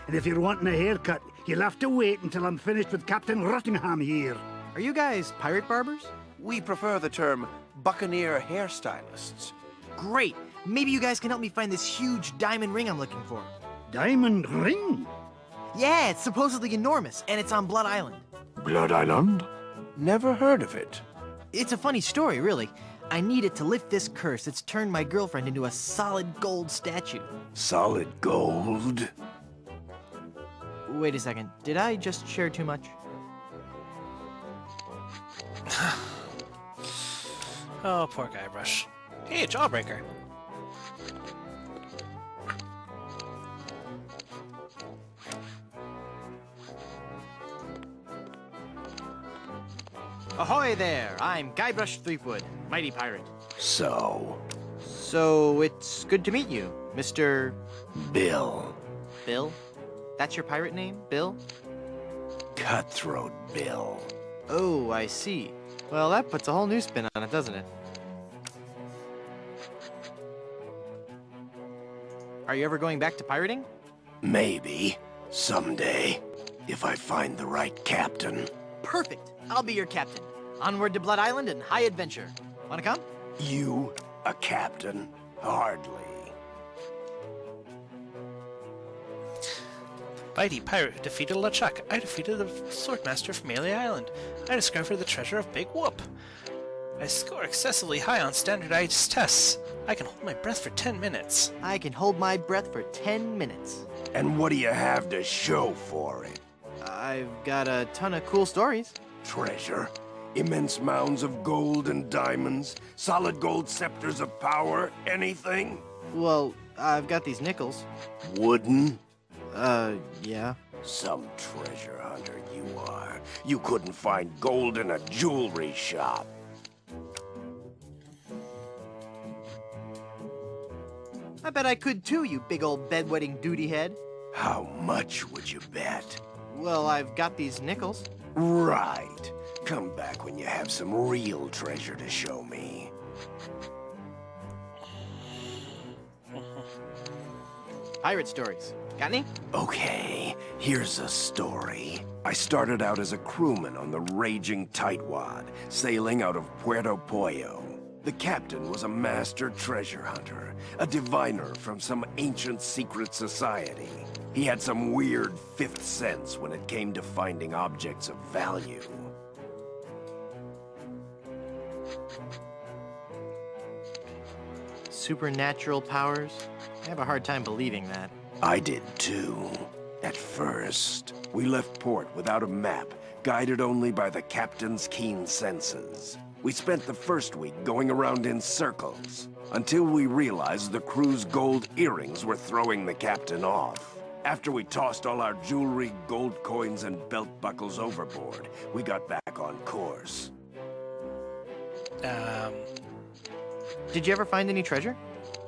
and if you're wanting a haircut, you'll have to wait until I'm finished with Captain Rottingham here. Are you guys pirate barbers? We prefer the term buccaneer hairstylists. Great! Maybe you guys can help me find this huge diamond ring I'm looking for. Diamond ring? Yeah, it's supposedly enormous, and it's on Blood Island. Blood Island? Never heard of it. It's a funny story, really. I need it to lift this curse that's turned my girlfriend into a solid gold statue. Solid gold? Wait a second, did I just share too much? Oh, poor Guybrush. Hey, Jawbreaker. Ahoy there! I'm Guybrush Threepwood, mighty pirate. So, It's good to meet you, Mr. Bill. Bill? That's your pirate name, Bill? Cutthroat Bill. Oh, I see. Well, that puts a whole new spin on it, doesn't it? Are you ever going back to pirating? Maybe. Someday. If I find the right captain. Perfect! I'll be your captain. Onward to Blood Island and high adventure. Wanna come? You, a captain? Hardly. Mighty pirate who defeated LeChuck. I defeated the swordmaster from Melee Island. I discovered the treasure of Big Whoop. I score excessively high on standardized tests. I can hold my breath for 10 minutes. I can hold my breath for 10 minutes. And what do you have to show for it? I've got a ton of cool stories. Treasure? Immense mounds of gold and diamonds? Solid gold scepters of power? Anything? Well, I've got these nickels. Wooden? Yeah. Some treasure hunter you are. You couldn't find gold in a jewelry shop. I bet I could too, you big old bedwetting duty head. How much would you bet? Well, I've got these nickels. Right. Come back when you have some real treasure to show me. Pirate stories. Got any? Okay, here's a story. I started out as a crewman on the raging Tightwad, sailing out of Puerto Pollo. The captain was a master treasure hunter, a diviner from some ancient secret society. He had some weird fifth sense when it came to finding objects of value. Supernatural powers? I have a hard time believing that. I did too. At first, we left port without a map, guided only by the captain's keen senses. We spent the first week going around in circles, until we realized the crew's gold earrings were throwing the captain off. After we tossed all our jewelry, gold coins, and belt buckles overboard, we got back on course. Did you ever find any treasure?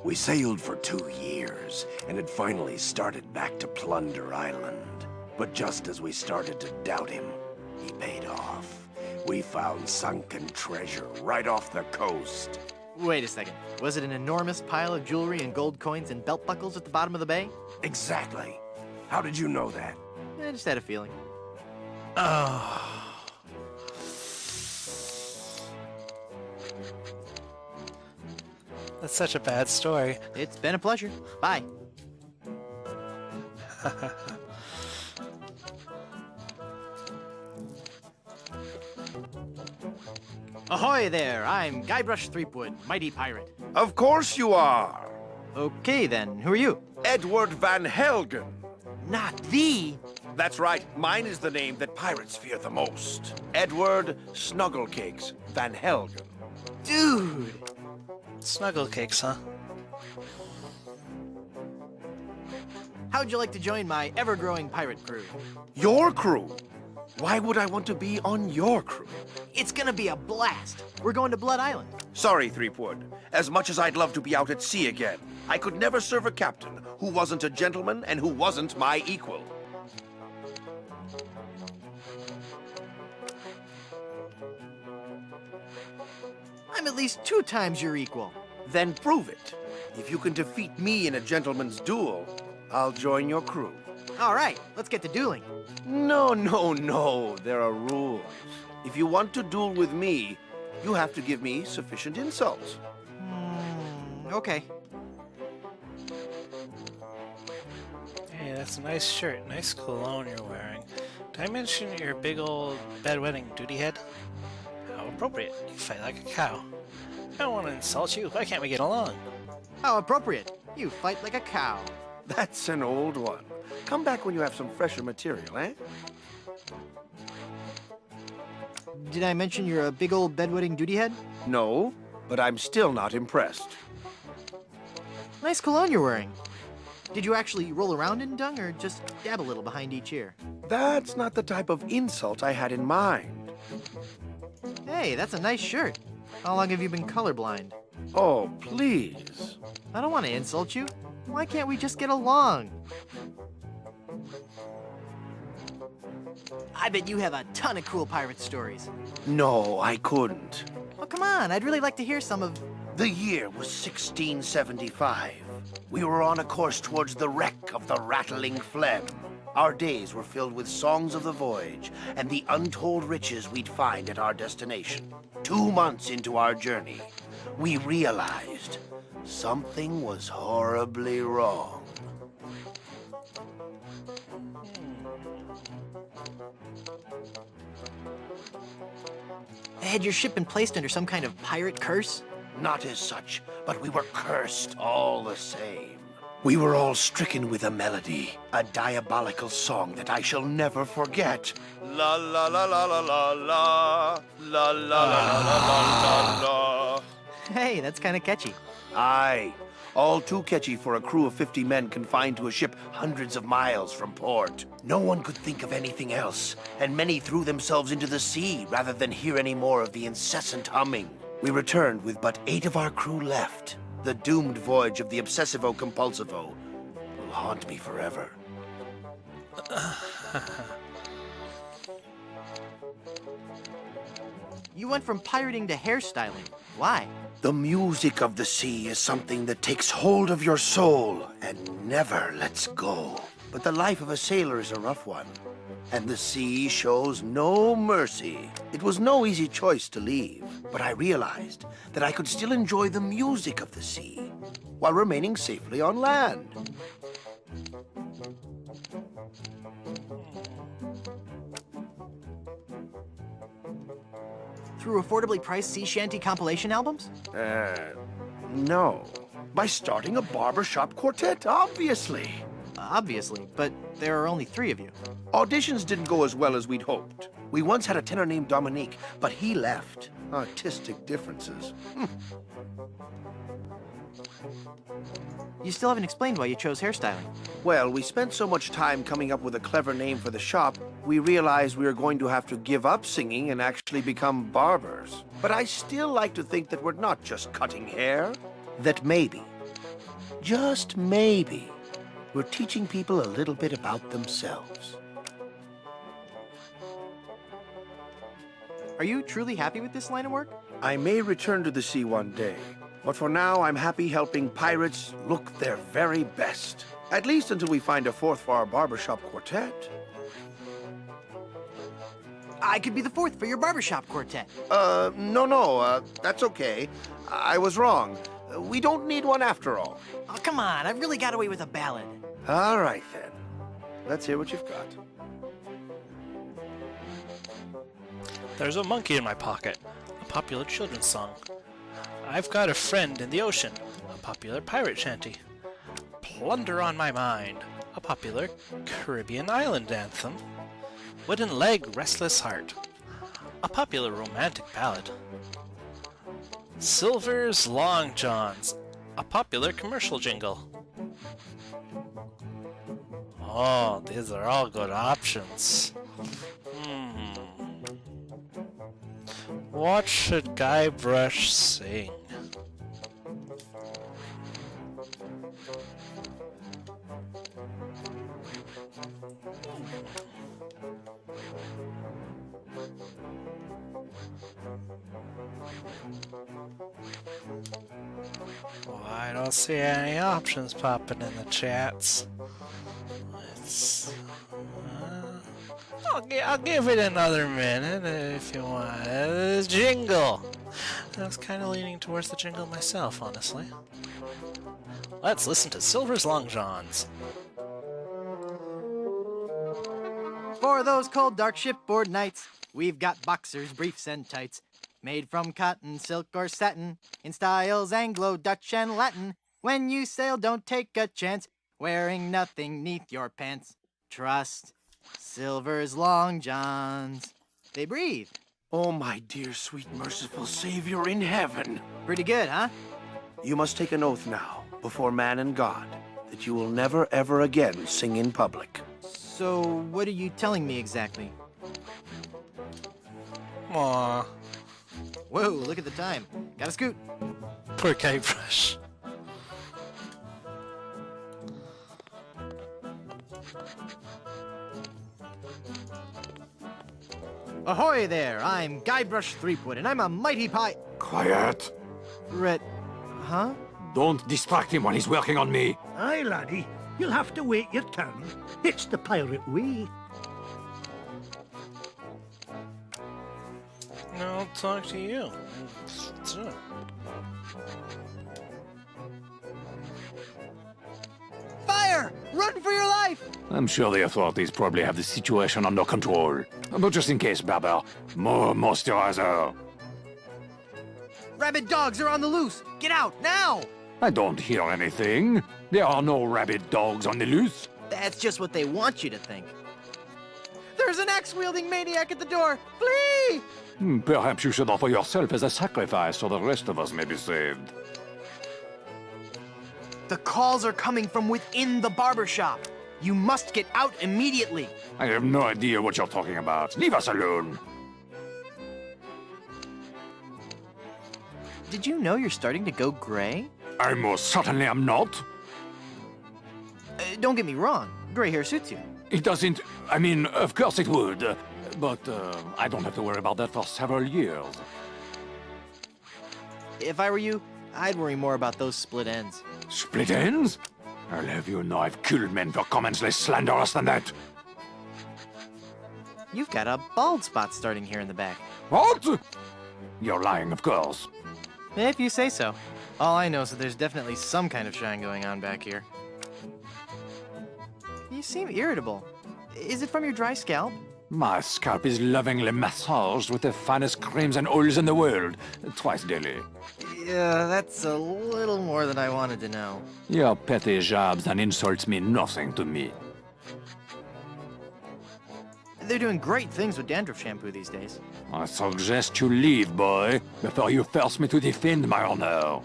We sailed for 2 years, and had finally started back to Plunder Island. But just as we started to doubt him, he paid off. We found sunken treasure right off the coast. Wait a second. Was it an enormous pile of jewelry and gold coins and belt buckles at the bottom of the bay? Exactly. How did you know that? I just had a feeling. Oh. That's such a bad story. It's been a pleasure. Bye. Ahoy there! I'm Guybrush Threepwood, mighty pirate. Of course you are. Okay then, who are you? Edward Van Helgen. Not the... That's right. Mine is the name that pirates fear the most. Edward Snugglecakes Van Helgen. Dude! Snuggle cakes, huh? How'd you like to join my ever-growing pirate crew? Your crew? Why would I want to be on your crew? It's gonna be a blast. We're going to Blood Island. Sorry, Threepwood. As much as I'd love to be out at sea again, I could never serve a captain who wasn't a gentleman and who wasn't my equal. I'm at least 2 times your equal. Then prove it. If you can defeat me in a gentleman's duel, I'll join your crew. All right, let's get to dueling. No, no, no. There are rules. If you want to duel with me, you have to give me sufficient insults. Okay. Hey, that's a nice shirt. Nice cologne you're wearing. Did I mention your big old bedwetting duty head? How appropriate. You fight like a cow. I don't want to insult you. Why can't we get along? How appropriate. You fight like a cow. That's an old one. Come back when you have some fresher material, eh? Did I mention you're a big old bedwetting duty head? No, but I'm still not impressed. Nice cologne you're wearing. Did you actually roll around in dung or just dab a little behind each ear? That's not the type of insult I had in mind. Hey, that's a nice shirt. How long have you been colorblind? Oh, please. I don't want to insult you. Why can't we just get along? I bet you have a ton of cool pirate stories. No, I couldn't. Oh, come on. I'd really like to hear some of... The year was 1675. We were on a course towards the wreck of the Rattling Phlegm. Our days were filled with songs of the voyage and the untold riches we'd find at our destination. 2 months into our journey, we realized something was horribly wrong. Had your ship been placed under some kind of pirate curse? Not as such, but we were cursed all the same. We were all stricken with a melody, a diabolical song that I shall never forget. La la la la la la la, la la la la la la. Hey, that's kind of catchy. Aye, all too catchy for a crew of 50 men confined to a ship hundreds of miles from port. No one could think of anything else, and many threw themselves into the sea rather than hear any more of the incessant humming. We returned with but 8 of our crew left. The doomed voyage of the Obsessivo-Compulsivo will haunt me forever. You went from pirating to hairstyling. Why? The music of the sea is something that takes hold of your soul and never lets go. But the life of a sailor is a rough one, and the sea shows no mercy. It was no easy choice to leave, but I realized that I could still enjoy the music of the sea while remaining safely on land. Through affordably priced sea shanty compilation albums? No. By starting a barbershop quartet, obviously. Obviously, but there are only 3 of you. Auditions didn't go as well as we'd hoped. We once had a tenor named Dominique, but he left. Artistic differences. You still haven't explained why you chose hairstyling. Well, we spent so much time coming up with a clever name for the shop, we realized we were going to have to give up singing and actually become barbers. But I still like to think that we're not just cutting hair. That maybe, just maybe, we're teaching people a little bit about themselves. Are you truly happy with this line of work? I may return to the sea one day, but for now I'm happy helping pirates look their very best. At least until we find a fourth for our barbershop quartet. I could be the fourth for your barbershop quartet. No, that's okay. I was wrong. We don't need one after all. Oh, come on, I've really got away with a ballad. All right, then. Let's hear what you've got. There's a monkey in my pocket, a popular children's song. I've got a friend in the ocean, a popular pirate shanty. Plunder on my mind, a popular Caribbean island anthem. Wooden leg, restless heart, a popular romantic ballad. Silver's Long Johns, a popular commercial jingle. Oh, these are all good options. What should Guybrush sing? Well, I don't see any options popping in the chats. Let's... I'll give it another minute if you want. Jingle! I was kind of leaning towards the jingle myself, honestly. Let's listen to Silver's Long Johns. For those cold, dark shipboard nights, we've got boxers, briefs, and tights. Made from cotton, silk, or satin, in styles Anglo, Dutch, and Latin. When you sail, don't take a chance, wearing nothing neath your pants. Trust Silver's Long Johns. They breathe. Oh, my dear, sweet, merciful Savior in heaven. Pretty good, huh? You must take an oath now, before man and God, that you will never, ever again sing in public. So, what are you telling me exactly? Aww. Whoa, look at the time. Gotta scoot. Poor Guybrush. Ahoy there! I'm Guybrush Threepwood, and I'm a mighty Quiet! Huh? Don't distract him when he's working on me. Aye, laddie. You'll have to wait your turn. It's the pirate way. No, I'll talk to you. Fire! Run for your life! I'm sure the authorities probably have the situation under control. But just in case, Barber, more moisturizer. Rabid dogs are on the loose! Get out, now! I don't hear anything. There are no rabid dogs on the loose. That's just what they want you to think. There's an axe-wielding maniac at the door! Flee! Perhaps you should offer yourself as a sacrifice so the rest of us may be saved. The calls are coming from within the barbershop. You must get out immediately. I have no idea what you're talking about. Leave us alone. Did you know you're starting to go gray? I most certainly am not. Don't get me wrong. Gray hair suits you. It doesn't... I mean, of course it would. But I don't have to worry about that for several years. If I were you, I'd worry more about those split ends. Split ends? I'll have you know I've killed men for comments less slanderous than that. You've got a bald spot starting here in the back. What? You're lying, of course. If you say so. All I know is that there's definitely some kind of shine going on back here. You seem irritable. Is it from your dry scalp? My scalp is lovingly massaged with the finest creams and oils in the world, twice daily. Yeah, that's a little more than I wanted to know. Your petty jabs and insults mean nothing to me. They're doing great things with dandruff shampoo these days. I suggest you leave, boy, before you force me to defend my honor.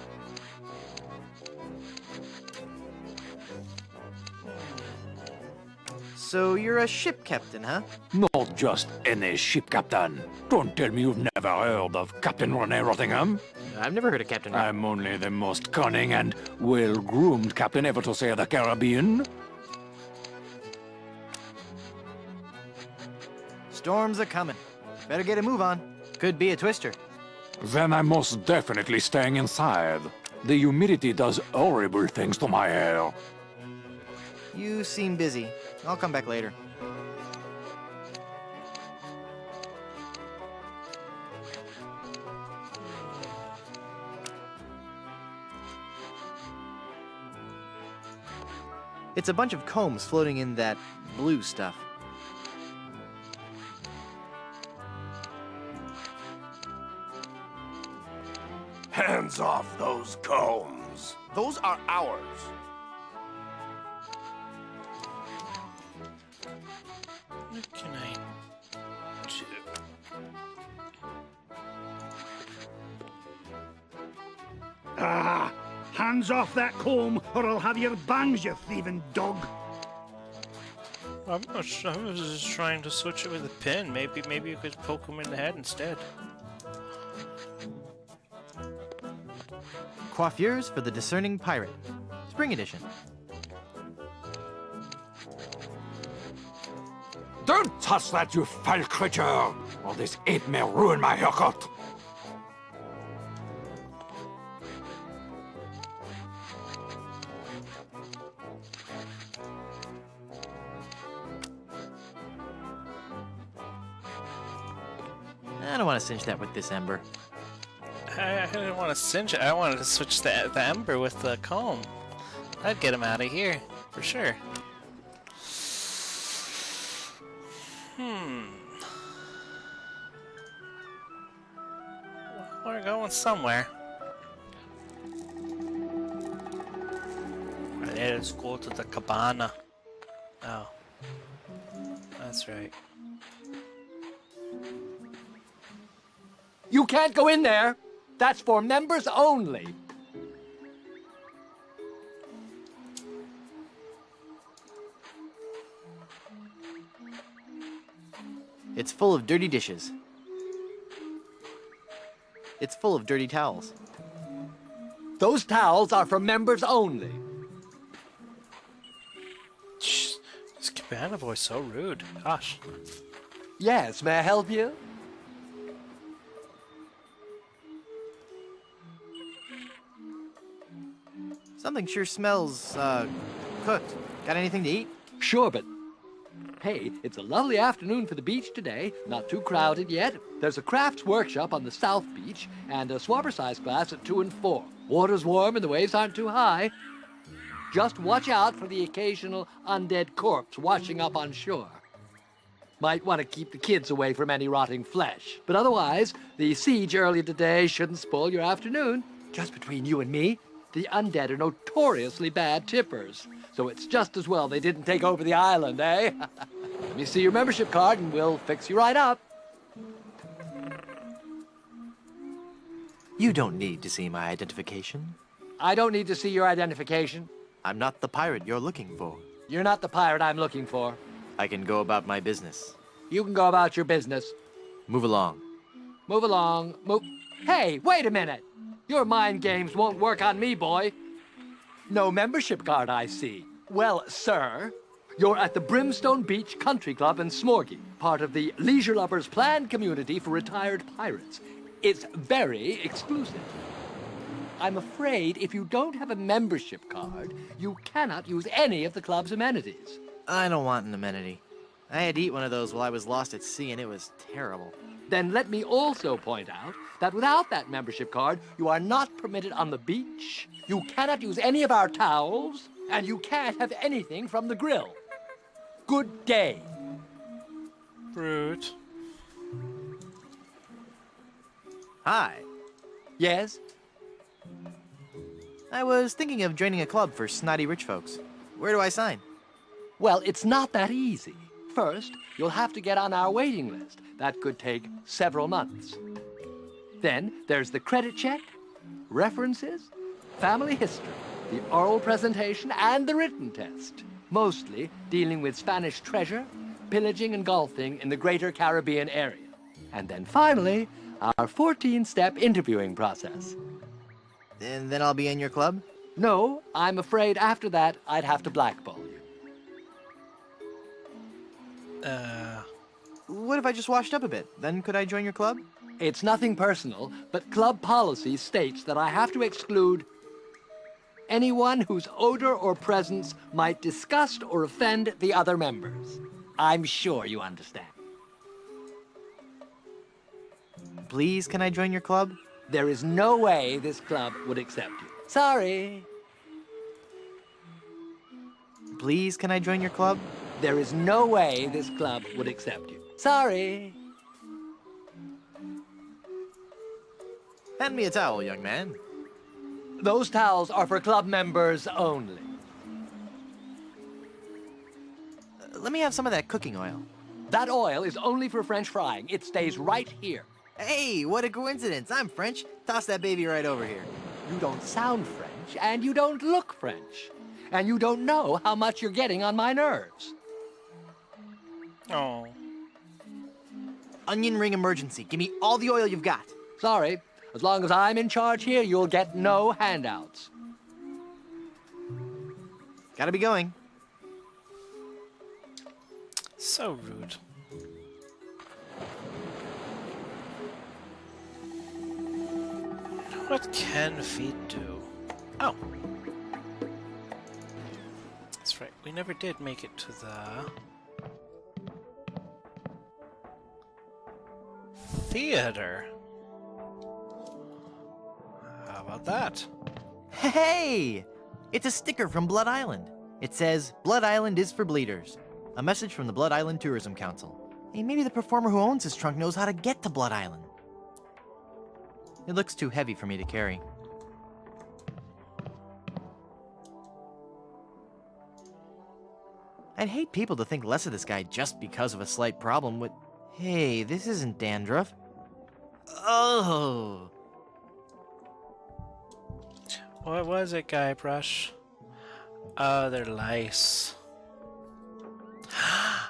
So you're a ship captain, huh? Not just any ship captain. Don't tell me you've never ever heard of Captain Rene Rottingham? I've never heard of Captain. I'm only the most cunning and well-groomed captain ever to sail the Caribbean. Storms are coming. Better get a move on. Could be a twister. Then I'm most definitely staying inside. The humidity does horrible things to my hair. You seem busy. I'll come back later. It's a bunch of combs floating in that blue stuff. Hands off those combs. Those are ours. What can I do? Ah! Hands off that comb, or I'll have your bangs, you thieving dog. I'm not sure. I was just trying to switch it with a pin. Maybe you could poke him in the head instead. Coiffures for the Discerning Pirate. Spring edition. Don't touch that, you foul creature, or this ape may ruin my haircut. I don't want to cinch that with this ember. I didn't want to cinch it. I wanted to switch the ember with the comb. That'd get him out of here, for sure. Well, we're going somewhere. Let's go to the cabana. Oh. That's right. You can't go in there. That's for members only. It's full of dirty dishes. It's full of dirty towels. Those towels are for members only. Shh, this cabana boy's so rude. Gosh. Yes, may I help you? Something sure smells, cooked. Got anything to eat? Sure, but hey, it's a lovely afternoon for the beach today. Not too crowded yet. There's a crafts workshop on the South Beach and a swabber size class at 2 and 4. Water's warm and the waves aren't too high. Just watch out for the occasional undead corpse washing up on shore. Might want to keep the kids away from any rotting flesh. But otherwise, the siege earlier today shouldn't spoil your afternoon. Just between you and me, the undead are notoriously bad tippers. So it's just as well they didn't take over the island, eh? Let me see your membership card and we'll fix you right up. You don't need to see my identification. I don't need to see your identification. I'm not the pirate you're looking for. You're not the pirate I'm looking for. I can go about my business. You can go about your business. Move along. Move along. Move. Hey, wait a minute. Your mind games won't work on me, boy. No membership card, I see. Well, sir, you're at the Brimstone Beach Country Club in Smorgy, part of the Leisure Lovers planned community for retired pirates. It's very exclusive. I'm afraid if you don't have a membership card, you cannot use any of the club's amenities. I don't want an amenity. I had to eat one of those while I was lost at sea, and it was terrible. Then let me also point out that without that membership card, you are not permitted on the beach, you cannot use any of our towels, and you can't have anything from the grill. Good day. Rude. Hi. Yes? I was thinking of joining a club for snotty rich folks. Where do I sign? Well, it's not that easy. First, you'll have to get on our waiting list. That could take several months. Then there's the credit check, references, family history, the oral presentation, and the written test. Mostly dealing with Spanish treasure, pillaging and golfing in the greater Caribbean area. And then finally, our 14-step interviewing process. And then I'll be in your club? No, I'm afraid after that I'd have to blackball you. What if I just washed up a bit? Then could I join your club? It's nothing personal, but club policy states that I have to exclude anyone whose odor or presence might disgust or offend the other members. I'm sure you understand. Please, can I join your club? There is no way this club would accept you. Sorry. Please, can I join your club? There is no way this club would accept you. Sorry. Hand me a towel, young man. Those towels are for club members only. Let me have some of that cooking oil. That oil is only for French frying. It stays right here. Hey, what a coincidence. I'm French. Toss that baby right over here. You don't sound French, and you don't look French. And you don't know how much you're getting on my nerves. Oh. Onion ring emergency. Give me all the oil you've got. Sorry. As long as I'm in charge here, you'll get no handouts. Gotta be going. So rude. What can we do? Oh. That's right. We never did make it to the theater. How about that? Hey! It's a sticker from Blood Island. It says, Blood Island is for bleeders. A message from the Blood Island Tourism Council. Hey, maybe the performer who owns this trunk knows how to get to Blood Island. It looks too heavy for me to carry. I'd hate people to think less of this guy just because of a slight problem with... Hey, this isn't dandruff. Oh! What was it, Guybrush? Oh, they're lice.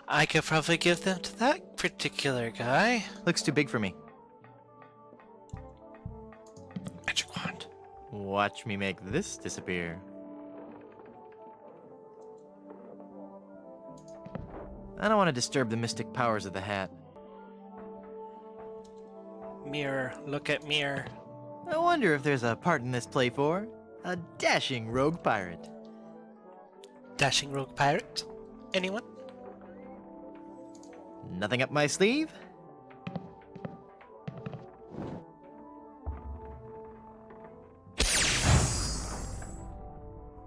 I could probably give them to that particular guy. Looks too big for me. Magic wand. Watch me make this disappear. I don't want to disturb the mystic powers of the hat. Mirror, look at mirror. I wonder if there's a part in this play for a dashing rogue pirate. Dashing rogue pirate? Anyone? Nothing up my sleeve?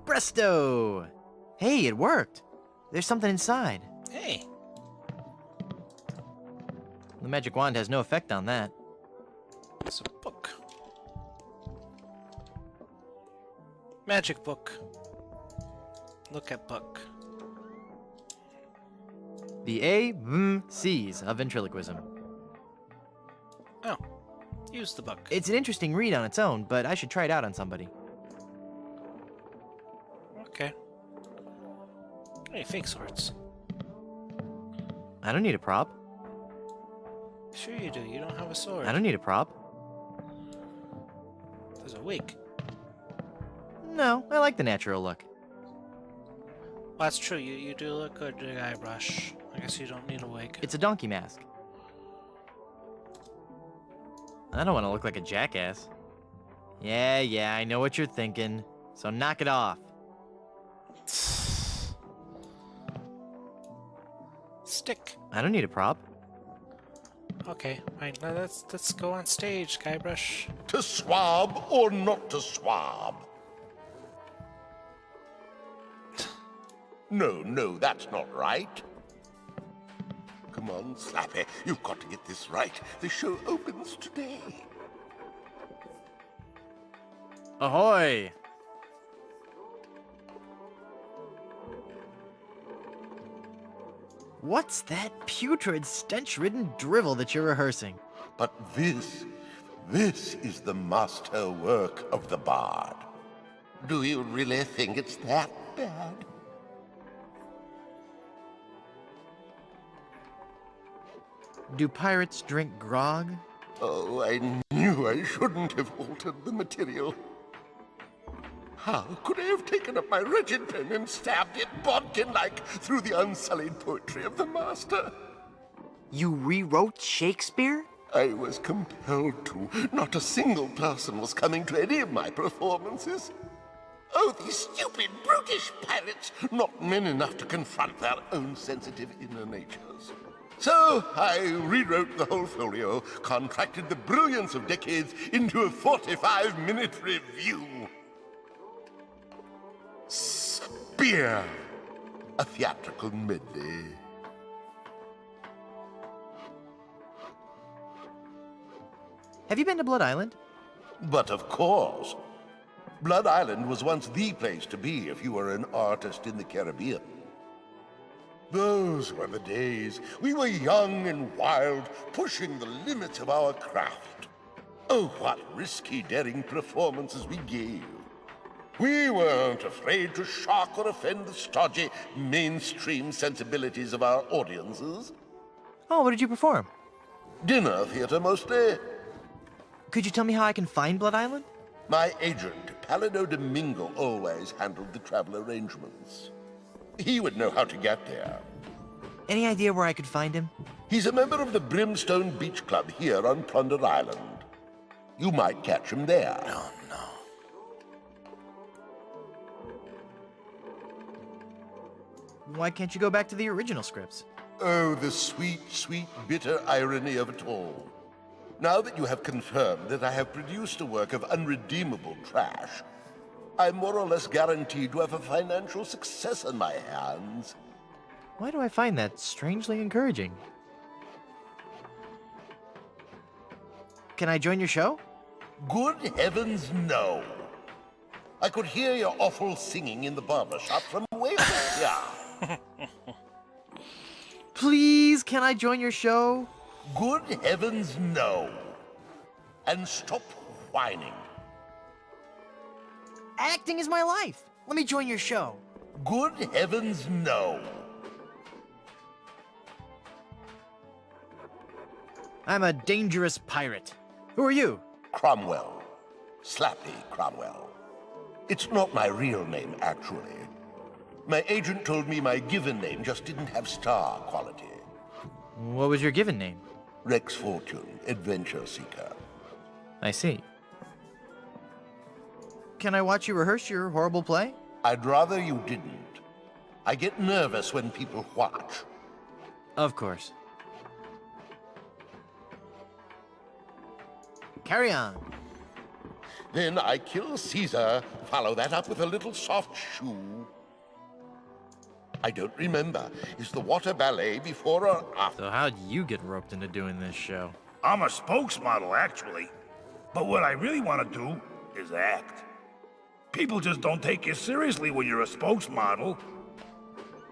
Presto! Hey, it worked. There's something inside. Hey. The magic wand has no effect on that. It's a book. Magic book. Look at book. The A-M-C's of ventriloquism. Oh. Use the book. It's an interesting read on its own, but I should try it out on somebody. Okay. Hey, fake swords. I don't need a prop. Sure you do. You don't have a sword. I don't need a prop. There's a wig. No, I like the natural look. Well, that's true. You do look good, Guybrush. I guess you don't need a wig. It's a donkey mask. I don't want to look like a jackass. Yeah, I know what you're thinking. So knock it off. Stick. I don't need a prop. Okay, fine. Now let's go on stage, Guybrush. To swab or not to swab? No, that's not right. Come on, Slappy. You've got to get this right. The show opens today. Ahoy! What's that putrid, stench-ridden drivel that you're rehearsing? But this is the master work of the bard. Do you really think it's that bad? Do pirates drink grog? Oh, I knew I shouldn't have altered the material. How could I have taken up my wretched pen and stabbed it bodkin-like through the unsullied poetry of the master? You rewrote Shakespeare? I was compelled to. Not a single person was coming to any of my performances. Oh, these stupid, brutish pirates, not men enough to confront their own sensitive inner natures. So I rewrote the whole folio, contracted the brilliance of decades into a 45-minute review. Spear, a theatrical medley. Have you been to Blood Island? But of course. Blood Island was once the place to be if you were an artist in the Caribbean. Those were the days. We were young and wild, pushing the limits of our craft. Oh, what risky, daring performances we gave. We weren't afraid to shock or offend the stodgy, mainstream sensibilities of our audiences. Oh, what did you perform? Dinner theater, mostly. Could you tell me how I can find Blood Island? My agent, Palido Domingo, always handled the travel arrangements. He would know how to get there. Any idea where I could find him? He's a member of the Brimstone Beach Club here on Plunder Island. You might catch him there. Oh, no. Why can't you go back to the original scripts? Oh, the sweet, sweet, bitter irony of it all. Now that you have confirmed that I have produced a work of unredeemable trash, I'm more or less guaranteed to have a financial success on my hands. Why do I find that strangely encouraging? Can I join your show? Good heavens, no. I could hear your awful singing in the barber shop from way back here. Please, can I join your show? Good heavens, no. And stop whining. Acting is my life. Let me join your show. Good heavens, no. I'm a dangerous pirate. Who are you? Cromwell. Slappy Cromwell. It's not my real name, actually. My agent told me my given name just didn't have star quality. What was your given name? Rex Fortune, Adventure Seeker. I see. Can I watch you rehearse your horrible play? I'd rather you didn't. I get nervous when people watch. Of course. Carry on. Then I kill Caesar, follow that up with a little soft shoe. I don't remember. Is the water ballet before or after? So how'd you get roped into doing this show? I'm a spokesmodel, actually. But what I really want to do is act. People just don't take you seriously when you're a spokesmodel.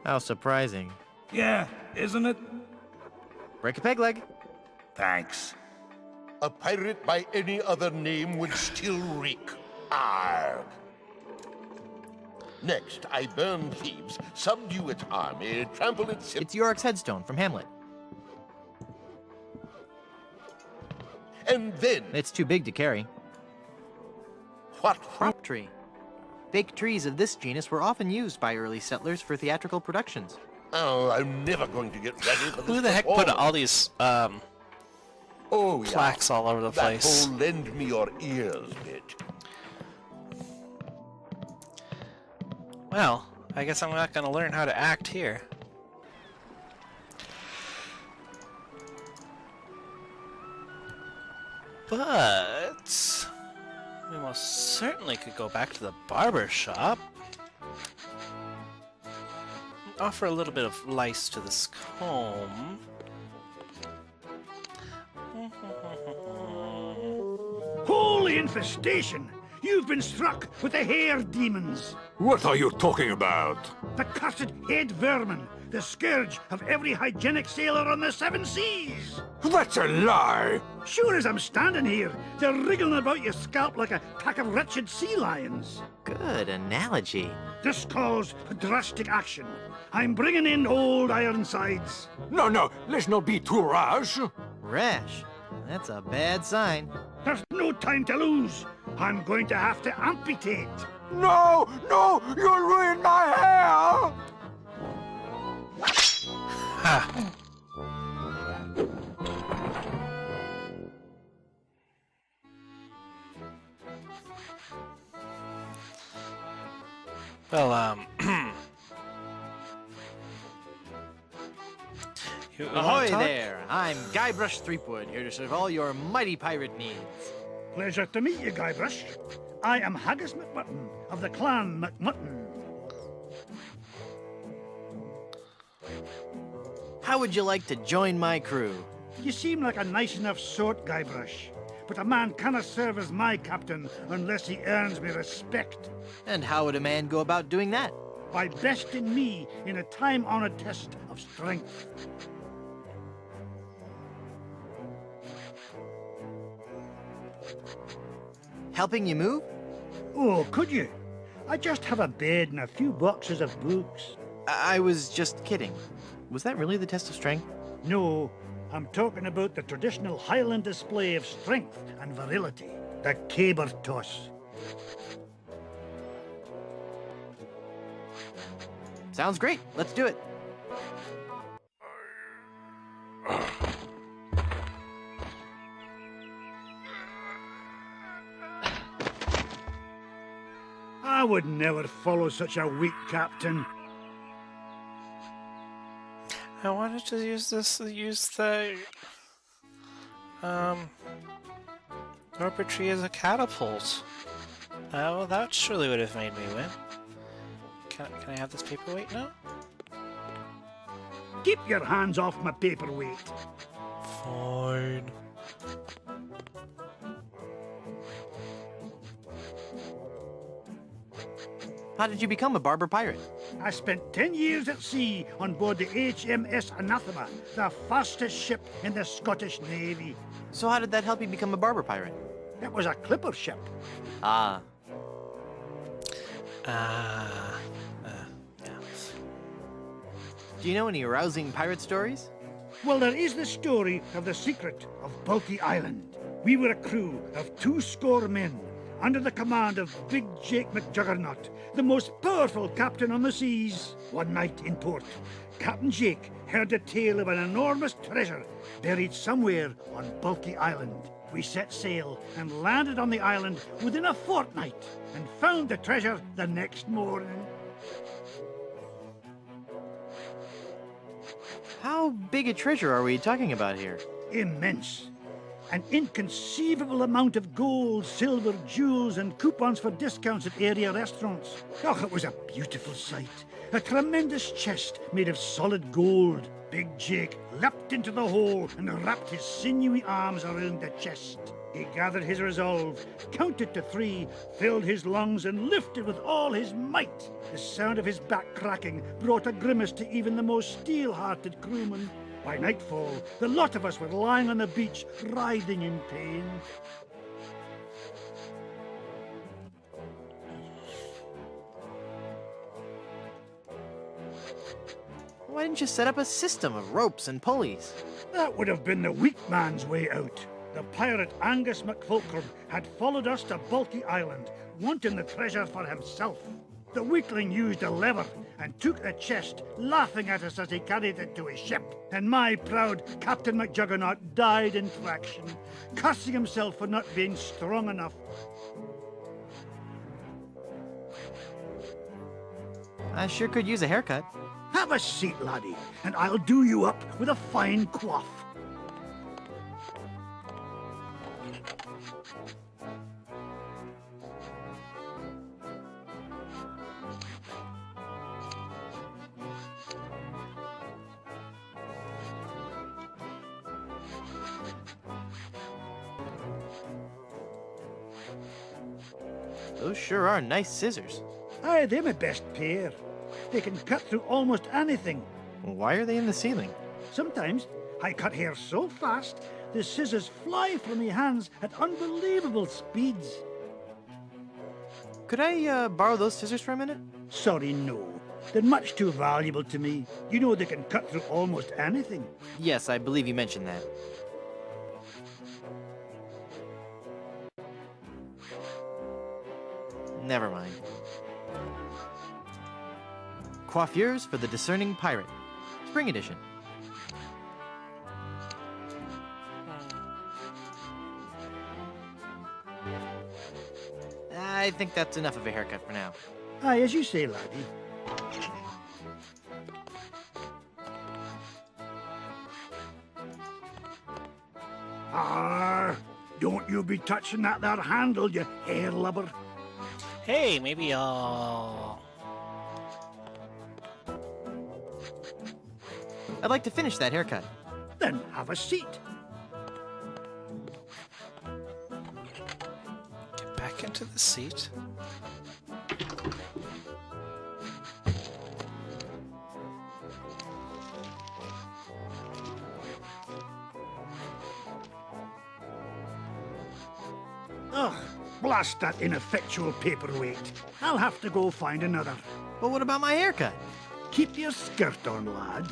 How surprising. Yeah, isn't it? Break a peg leg. Thanks. A pirate by any other name would still reek. Arg. Next, I burn Thebes, subdue its army, trample its... It's Yorick's headstone from Hamlet. And then... It's too big to carry. What? Prop tree. Fake trees of this genus were often used by early settlers for theatrical productions. Oh, I'm never going to get ready for this. Who the heck put all these oh, plaques all over the place? That whole lend me your ears bit. Well, I guess I'm not going to learn how to act here. But we most certainly could go back to the barber shop. Offer a little bit of lice to this comb. Holy infestation! You've been struck with the hair demons. What are you talking about? The cursed head vermin, the scourge of every hygienic sailor on the 7 seas. That's a lie! Sure as I'm standing here, they're wriggling about your scalp like a pack of wretched sea lions. Good analogy. This calls for drastic action. I'm bringing in old Ironsides. No, let's not be too rash. Rash? That's a bad sign. There's no time to lose. I'm going to have to amputate. No! No! You'll ruin my hair! Ha! Well, you wanna Ahoy talk? there! I'm Guybrush Threepwood, here to serve all your mighty pirate needs. Pleasure to meet you, Guybrush. I am Haggis McMutton of the clan McMutton. How would you like to join my crew? You seem like a nice enough sort, Guybrush. But a man cannot serve as my captain unless he earns me respect. And how would a man go about doing that? By besting me in a time-honored test of strength. Helping you move? Oh, could you? I just have a bed and a few boxes of books. I was just kidding. Was that really the test of strength? No, I'm talking about the traditional Highland display of strength and virility, the caber toss. Sounds great. Let's do it. I would never follow such a weak captain. I wanted to use the Orbit Tree as a catapult. Oh, that surely would have made me win. Can I have this paperweight now? Keep your hands off my paperweight. Fine. How did you become a barber pirate? I spent 10 years at sea on board the HMS Anathema, the fastest ship in the Scottish Navy. So how did that help you become a barber pirate? It was a clipper ship. Ah. Yeah. Do you know any arousing pirate stories? Well, there is the story of the secret of Bulky Island. We were a crew of 200 men under the command of Big Jake McJuggernaut, the most powerful captain on the seas. One night in port, Captain Jake heard the tale of an enormous treasure buried somewhere on Bulky Island. We set sail and landed on the island within a fortnight and found the treasure the next morning. How big a treasure are we talking about here? Immense. An inconceivable amount of gold, silver, jewels, and coupons for discounts at area restaurants. Oh, it was a beautiful sight. A tremendous chest made of solid gold. Big Jake leapt into the hole and wrapped his sinewy arms around the chest. He gathered his resolve, counted to 3, filled his lungs, and lifted with all his might. The sound of his back cracking brought a grimace to even the most steel-hearted crewman. By nightfall, the lot of us were lying on the beach, writhing in pain. Why didn't you set up a system of ropes and pulleys? That would have been the weak man's way out. The pirate Angus MacFulcrum had followed us to Bulky Island, wanting the treasure for himself. The weakling used a lever and took the chest, laughing at us as he carried it to his ship. And my proud Captain McJuggernaut died in traction, cursing himself for not being strong enough. I sure could use a haircut. Have a seat, laddie, and I'll do you up with a fine coif. Those sure are nice scissors. Aye, they're my best pair. They can cut through almost anything. Why are they in the ceiling? Sometimes I cut hair so fast, the scissors fly from my hands at unbelievable speeds. Could I borrow those scissors for a minute? Sorry, no. They're much too valuable to me. You know they can cut through almost anything. Yes, I believe you mentioned that. Never mind. Coiffures for the Discerning Pirate. Spring edition. I think that's enough of a haircut for now. Aye, as you say, laddie. Ah, don't you be touching that there handle, you hair lubber. Hey, maybe I'll... I'd like to finish that haircut. Then have a seat. Get back into the seat. Ugh, blast that ineffectual paperweight. I'll have to go find another. But what about my haircut? Keep your skirt on, lad.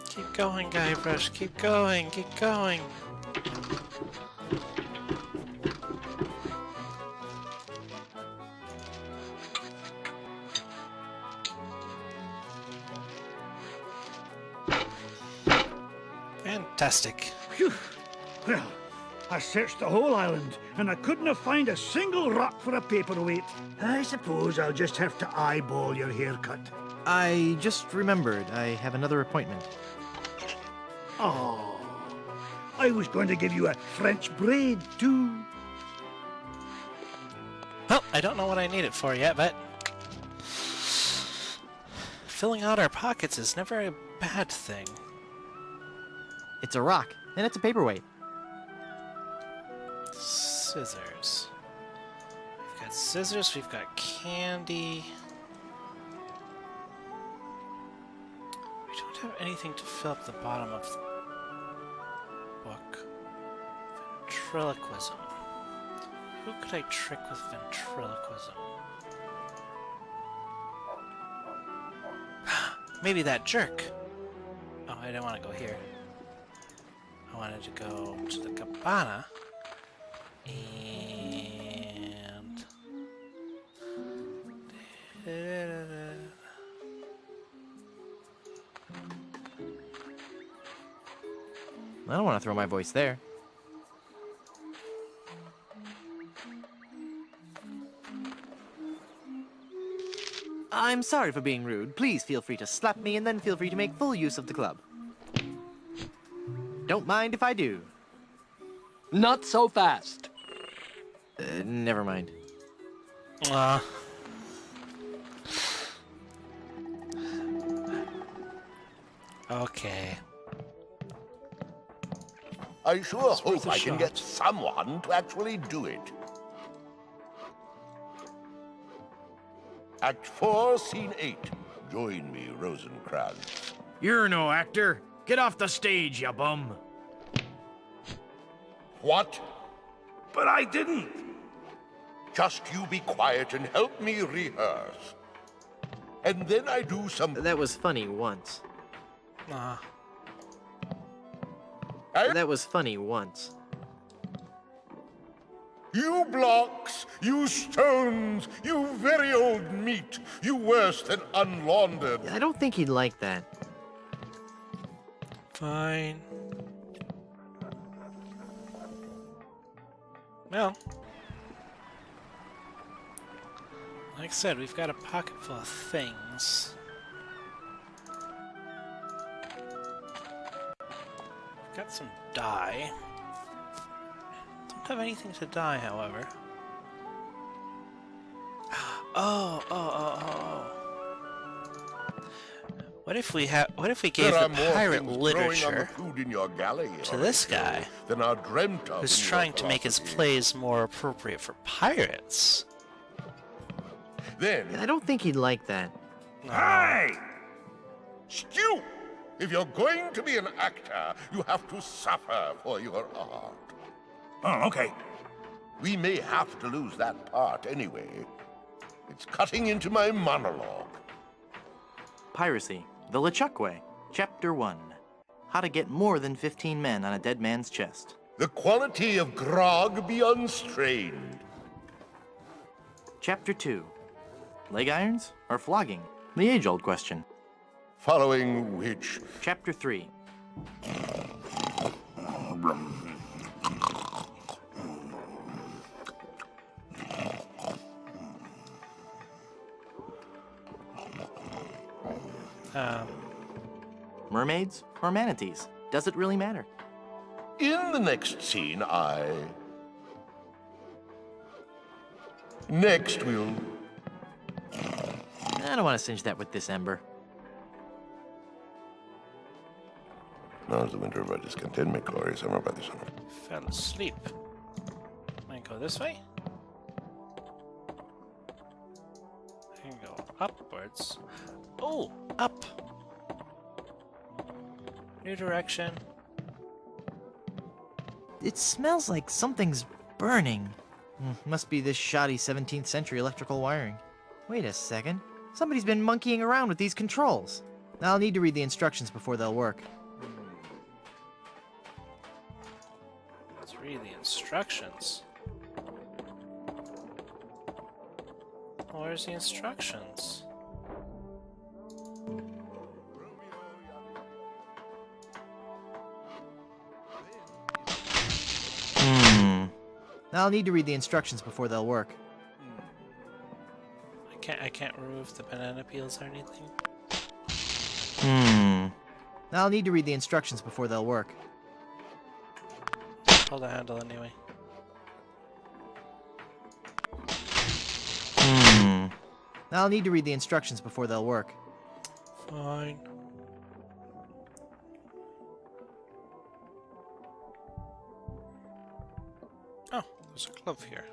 Keep going, Guybrush. Keep going. Keep going. Fantastic. Phew. Well, I searched the whole island, and I couldn't have found a single rock for a paperweight. I suppose I'll just have to eyeball your haircut. I just remembered I have another appointment. Oh, I was going to give you a French braid, too. Well, I don't know what I need it for yet, but... filling out our pockets is never a bad thing. It's a rock, and it's a paperweight. Scissors. We've got scissors, we've got candy. We don't have anything to fill up the bottom of the book. Ventriloquism. Who could I trick with ventriloquism? Maybe that jerk! Oh, I didn't want to go here. I wanted to go to the cabana. And... I don't want to throw my voice there. I'm sorry for being rude. Please feel free to slap me and then feel free to make full use of the club. Don't mind if I do. Not so fast. Never mind. Okay. I sure That's worth hope a I can shot. get someone to actually do it. Act 4, Scene 8. Join me, Rosencrantz. You're no actor. Get off the stage, you bum. What? But I didn't. Just you be quiet and help me rehearse. And then I do some... That was funny once. Nah. That was funny once. You blocks, you stones, you very old meat, you worse than unlaundered. I don't think he'd like that. Fine. Well, like I said, we've got a pocket full of things. We've got some dye. Don't have anything to dye, however. Oh. What if we gave There the are more pirate things growing on the literature food in your galley, to this guy, than are dreamt of who's in your trying to make his philosophy. plays more appropriate for pirates? Then, I don't think he'd like that. Hey! Stew! If you're going to be an actor, you have to suffer for your art. Oh, okay. We may have to lose that part anyway. It's cutting into my monologue. Piracy, the LeChuck Way, Chapter 1. how to get more than 15 men on a dead man's chest. The quality of grog be unstrained. Chapter 2. Leg irons or flogging? The age-old question. Following which... Chapter 3. Mermaids or manatees? Does it really matter? In the next scene, Next, we'll... I don't want to singe that with this ember. Now is the winter of our discontentment, glory, summer by the summer. Fell asleep. I go this way? I can go upwards. Oh, up! New direction. It smells like something's burning. Must be this shoddy 17th century electrical wiring. Wait a second. Somebody's been monkeying around with these controls. I'll need to read the instructions before they'll work. Let's read the instructions. Where's the instructions? I'll need to read the instructions before they'll work. I can't remove the banana peels or anything. I'll need to read the instructions before they'll work. Hold the handle anyway. I'll need to read the instructions before they'll work. Fine. Oh, there's a glove here.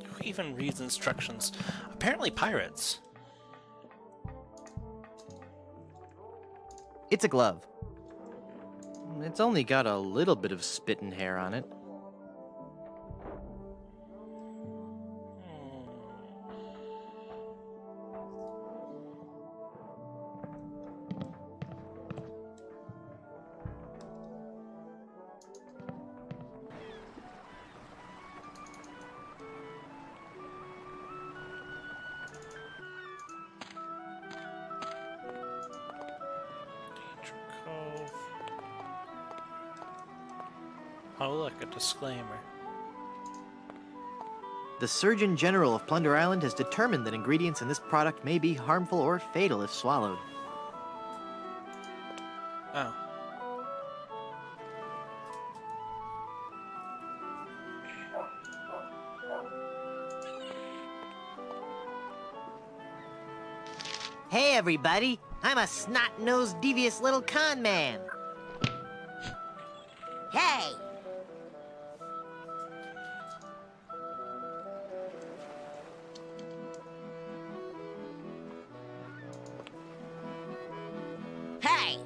Who even reads instructions? Apparently pirates. It's a glove. It's only got a little bit of spit and hair on it. Oh look, a disclaimer. The Surgeon General of Plunder Island has determined that ingredients in this product may be harmful or fatal if swallowed. Oh. Hey, everybody! I'm a snot-nosed, devious little con man. Hey! Hey!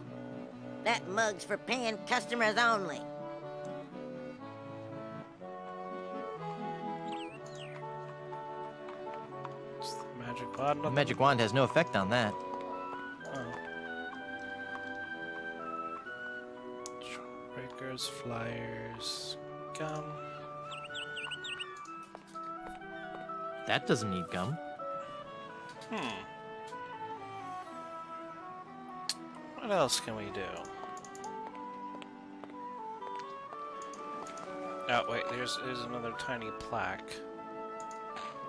That mug's for paying customers only. It's the magic wand. The magic wand has no effect on that. Breakers, flyers, gum. That doesn't need gum. What else can we do? Oh wait, there's another tiny plaque.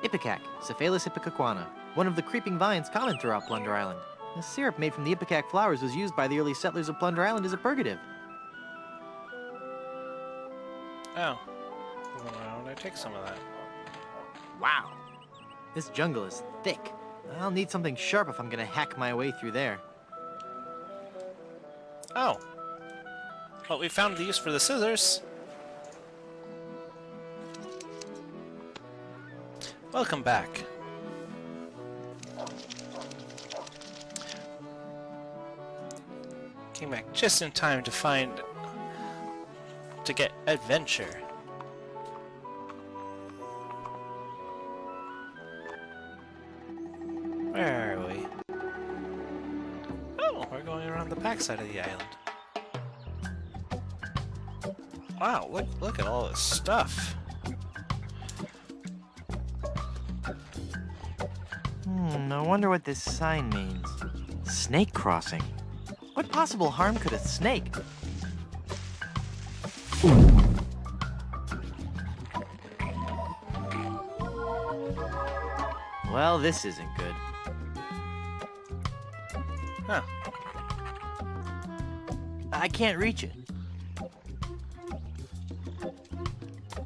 Ipecac, Cephalus ipecacuana, one of the creeping vines common throughout Plunder Island. The syrup made from the ipecac flowers was used by the early settlers of Plunder Island as a purgative. Oh. Well, why don't I take some of that? Wow. This jungle is thick. I'll need something sharp if I'm gonna hack my way through there. Oh. Well, we found the use for the scissors. Welcome back. Came back just in time to get adventure. Where are we? we're going around the backside of the island. Wow, look at all this stuff. I wonder what this sign means. Snake crossing. What possible harm could a snake? Well, this isn't good. Huh. I can't reach it.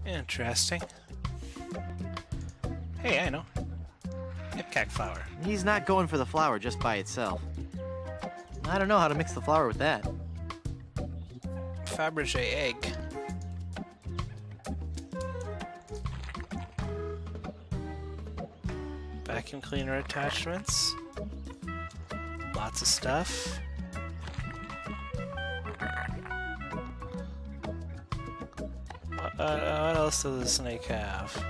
Interesting. Hey, I know. Ipcac flower. He's not going for the flower just by itself. I don't know how to mix the flower with that. Fabergé egg. Vacuum cleaner attachments. Lots of stuff. What else does the snake have?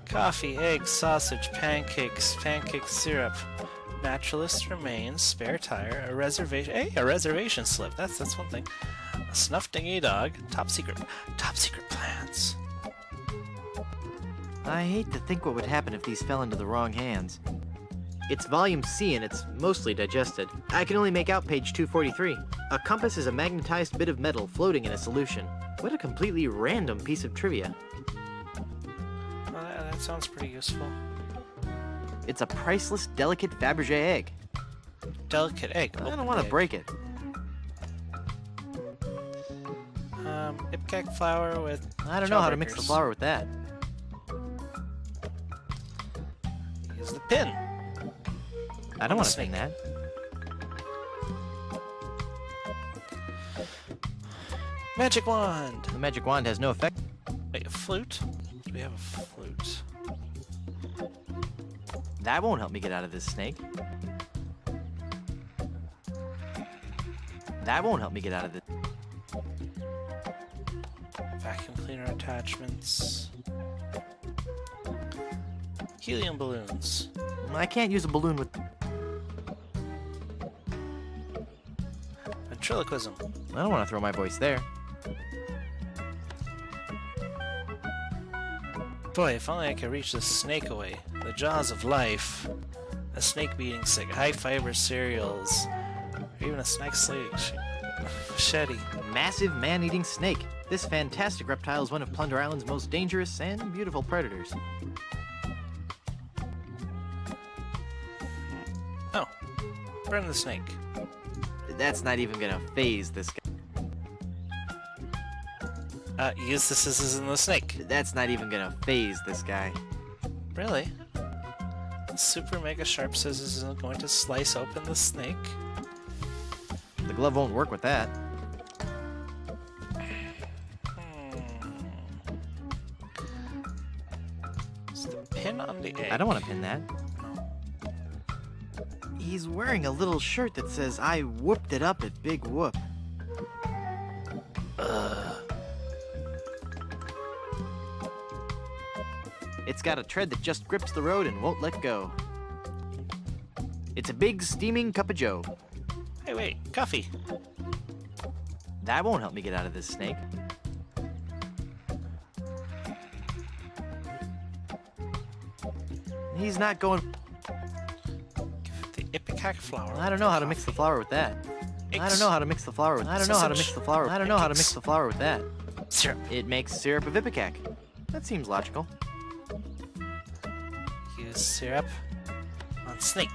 Coffee, eggs, sausage, pancakes, pancake syrup, naturalist remains, spare tire, a reservation. Hey, a reservation slip. That's one thing. A snuffed dingy dog, top secret plans. I hate to think what would happen if these fell into the wrong hands. It's volume C and it's mostly digested. I can only make out page 243. A compass is a magnetized bit of metal floating in a solution. What a completely random piece of trivia. Well, that sounds pretty useful. It's a priceless, delicate Fabergé egg. Delicate egg. I don't want to break it. Ipcac flower with. I don't know how to mix the flower with that. Use the pin. I don't want to pin that. Magic wand. The magic wand has no effect. Wait, a flute? Do we have a flute? That won't help me get out of this snake. That won't help me get out of this. Vacuum cleaner attachments. Helium balloons. I can't use a balloon with. Ventriloquism. I don't want to throw my voice there. Boy, if only I could reach this snake away. The jaws of life. A snake beating sick, high fiber cereals. Or even a snake slating machete. A massive man-eating snake. This fantastic reptile is one of Plunder Island's most dangerous and beautiful predators. Oh. Burn the snake. That's not even gonna phase this guy. Use the scissors in the snake. That's not even gonna phase this guy. Really? Super mega sharp scissors isn't going to slice open the snake? The glove won't work with that. Is the pin on the egg? I don't want to pin that. He's wearing a little shirt that says, "I whooped it up at Big Whoop." It's got a tread that just grips the road and won't let go. It's a big, steaming cup of joe. Hey, wait, coffee. That won't help me get out of this snake. He's not going. The Ipecac flower. I don't know how to mix the flower with that. I don't know how to mix the flower with. I don't know how to mix the flower. I don't know how to mix the flower with that. Syrup. It makes syrup of Ipecac. That seems logical. Use syrup on snake.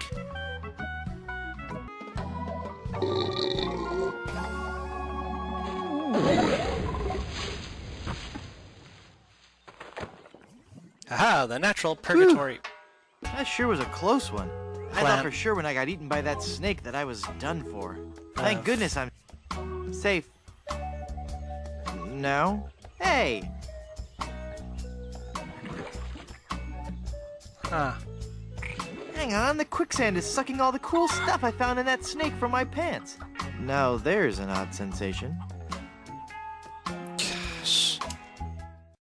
Aha, the natural purgatory. That sure was a close one. I Plant. thought for sure when I got eaten by that snake that I was done for. Thank goodness I'm safe. No? Hey! Huh. Hang on, the quicksand is sucking all the cool stuff I found in that snake from my pants. Now there's an odd sensation.